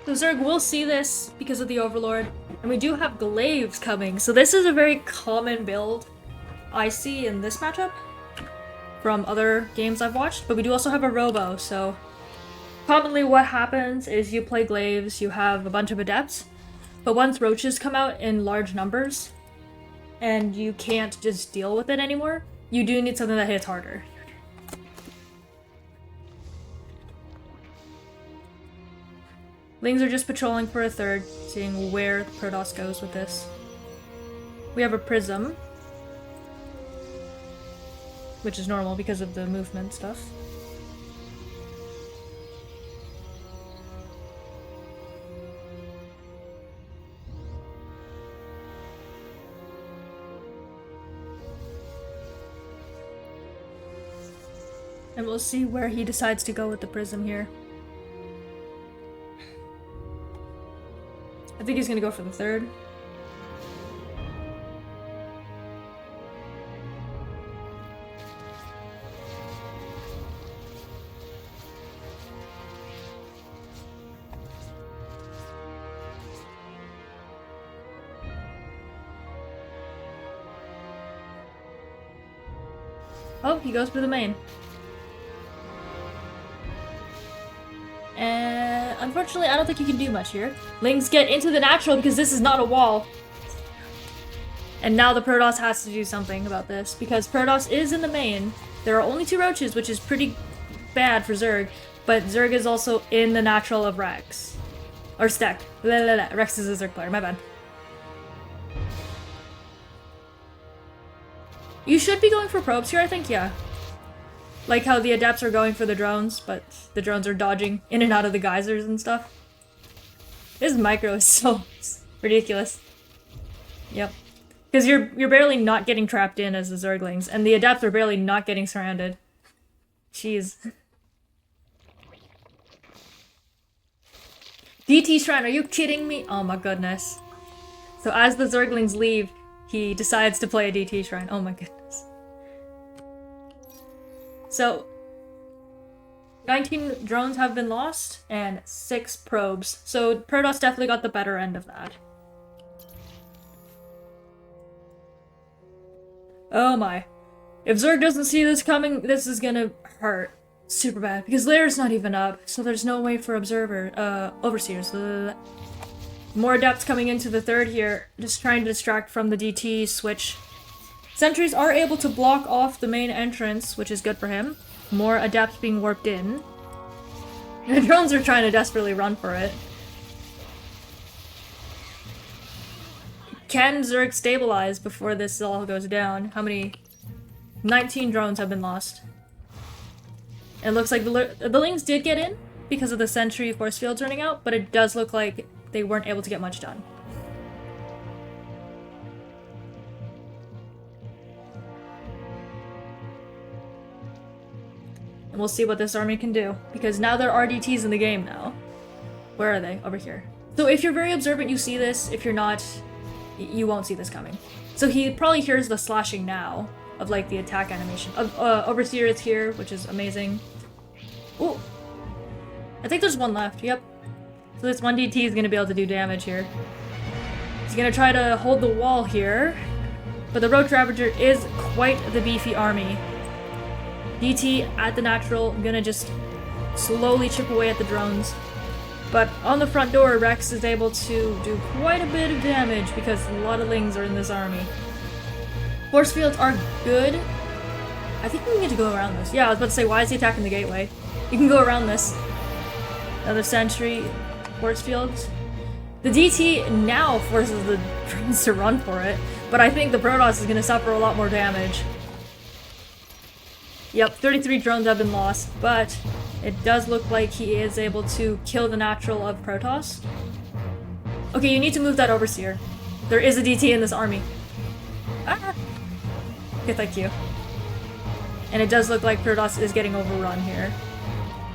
S1: So Zerg will see this because of the Overlord, and we do have Glaives coming, so this is a very common build I see in this matchup from other games I've watched, but we do also have a Robo, so commonly what happens is you play Glaives, you have a bunch of Adepts, but once Roaches come out in large numbers, and you can't just deal with it anymore, you do need something that hits harder. Lings are just patrolling for a third, seeing where Protoss goes with this. We have a Prism, which is normal because of the movement stuff. And we'll see where he decides to go with the Prism here. I think he's gonna go for the third. Oh, he goes for the main. And unfortunately, I don't think you can do much here. Lings get into the natural because this is not a wall. And now the Protoss has to do something about this because Protoss is in the main. There are only 2 Roaches, which is pretty bad for Zerg, but Zerg is also in the natural of Rex. Or Stek. Rex is a Zerg player, my bad. You should be going for probes here, I think, yeah. Like how the Adepts are going for the drones, but the drones are dodging in and out of the geysers and stuff. This micro is so ridiculous. Yep. Because you're barely not getting trapped in as the Zerglings, and the Adepts are barely not getting surrounded. Jeez. DT Shrine, are you kidding me? Oh my goodness. So as the Zerglings leave, he decides to play a DT Shrine. Oh my goodness. So, 19 drones have been lost, and 6 probes. So Protoss definitely got the better end of that. Oh my. If Zerg doesn't see this coming, this is gonna hurt super bad. Because Lair's not even up, so there's no way for Overseers. More Adepts coming into the third here, just trying to distract from the DT switch. Sentries are able to block off the main entrance, which is good for him. More Adepts being warped in. The drones are trying to desperately run for it. Can Zerg stabilize before this all goes down? How many? 19 drones have been lost. It looks like the Lings did get in because of the sentry force fields running out, but it does look like they weren't able to get much done. And we'll see what this army can do, because now there are DTs in the game now. Where are they? Over here. So if you're very observant, you see this. If you're not, you won't see this coming. So he probably hears the slashing now of like the attack animation. Overseer is here, which is amazing. Oh, I think there's one left. Yep. So this one DT is going to be able to do damage here. He's going to try to hold the wall here, but the Roach Ravager is quite the beefy army. DT at the natural, gonna just slowly chip away at the drones. But on the front door, Rex is able to do quite a bit of damage because a lot of Lings are in this army. Force fields are good. I think we need to go around this. Yeah, I was about to say, why is he attacking the gateway? You can go around this. Another sentry, force fields. The DT now forces the drones to run for it, but I think the Protoss is gonna suffer a lot more damage. Yep, 33 drones have been lost, but it does look like he is able to kill the natural of Protoss. Okay, you need to move that Overseer. There is a DT in this army. Ah! Okay, thank you. And it does look like Protoss is getting overrun here.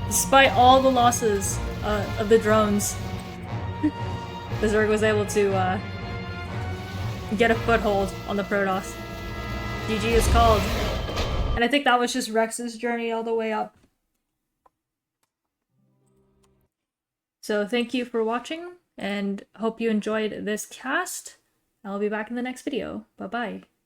S1: Despite all the losses of the drones, the Zerg was able to get a foothold on the Protoss. GG is called. And I think that was just Rex's journey all the way up. So thank you for watching, and hope you enjoyed this cast. I'll be back in the next video. Bye-bye.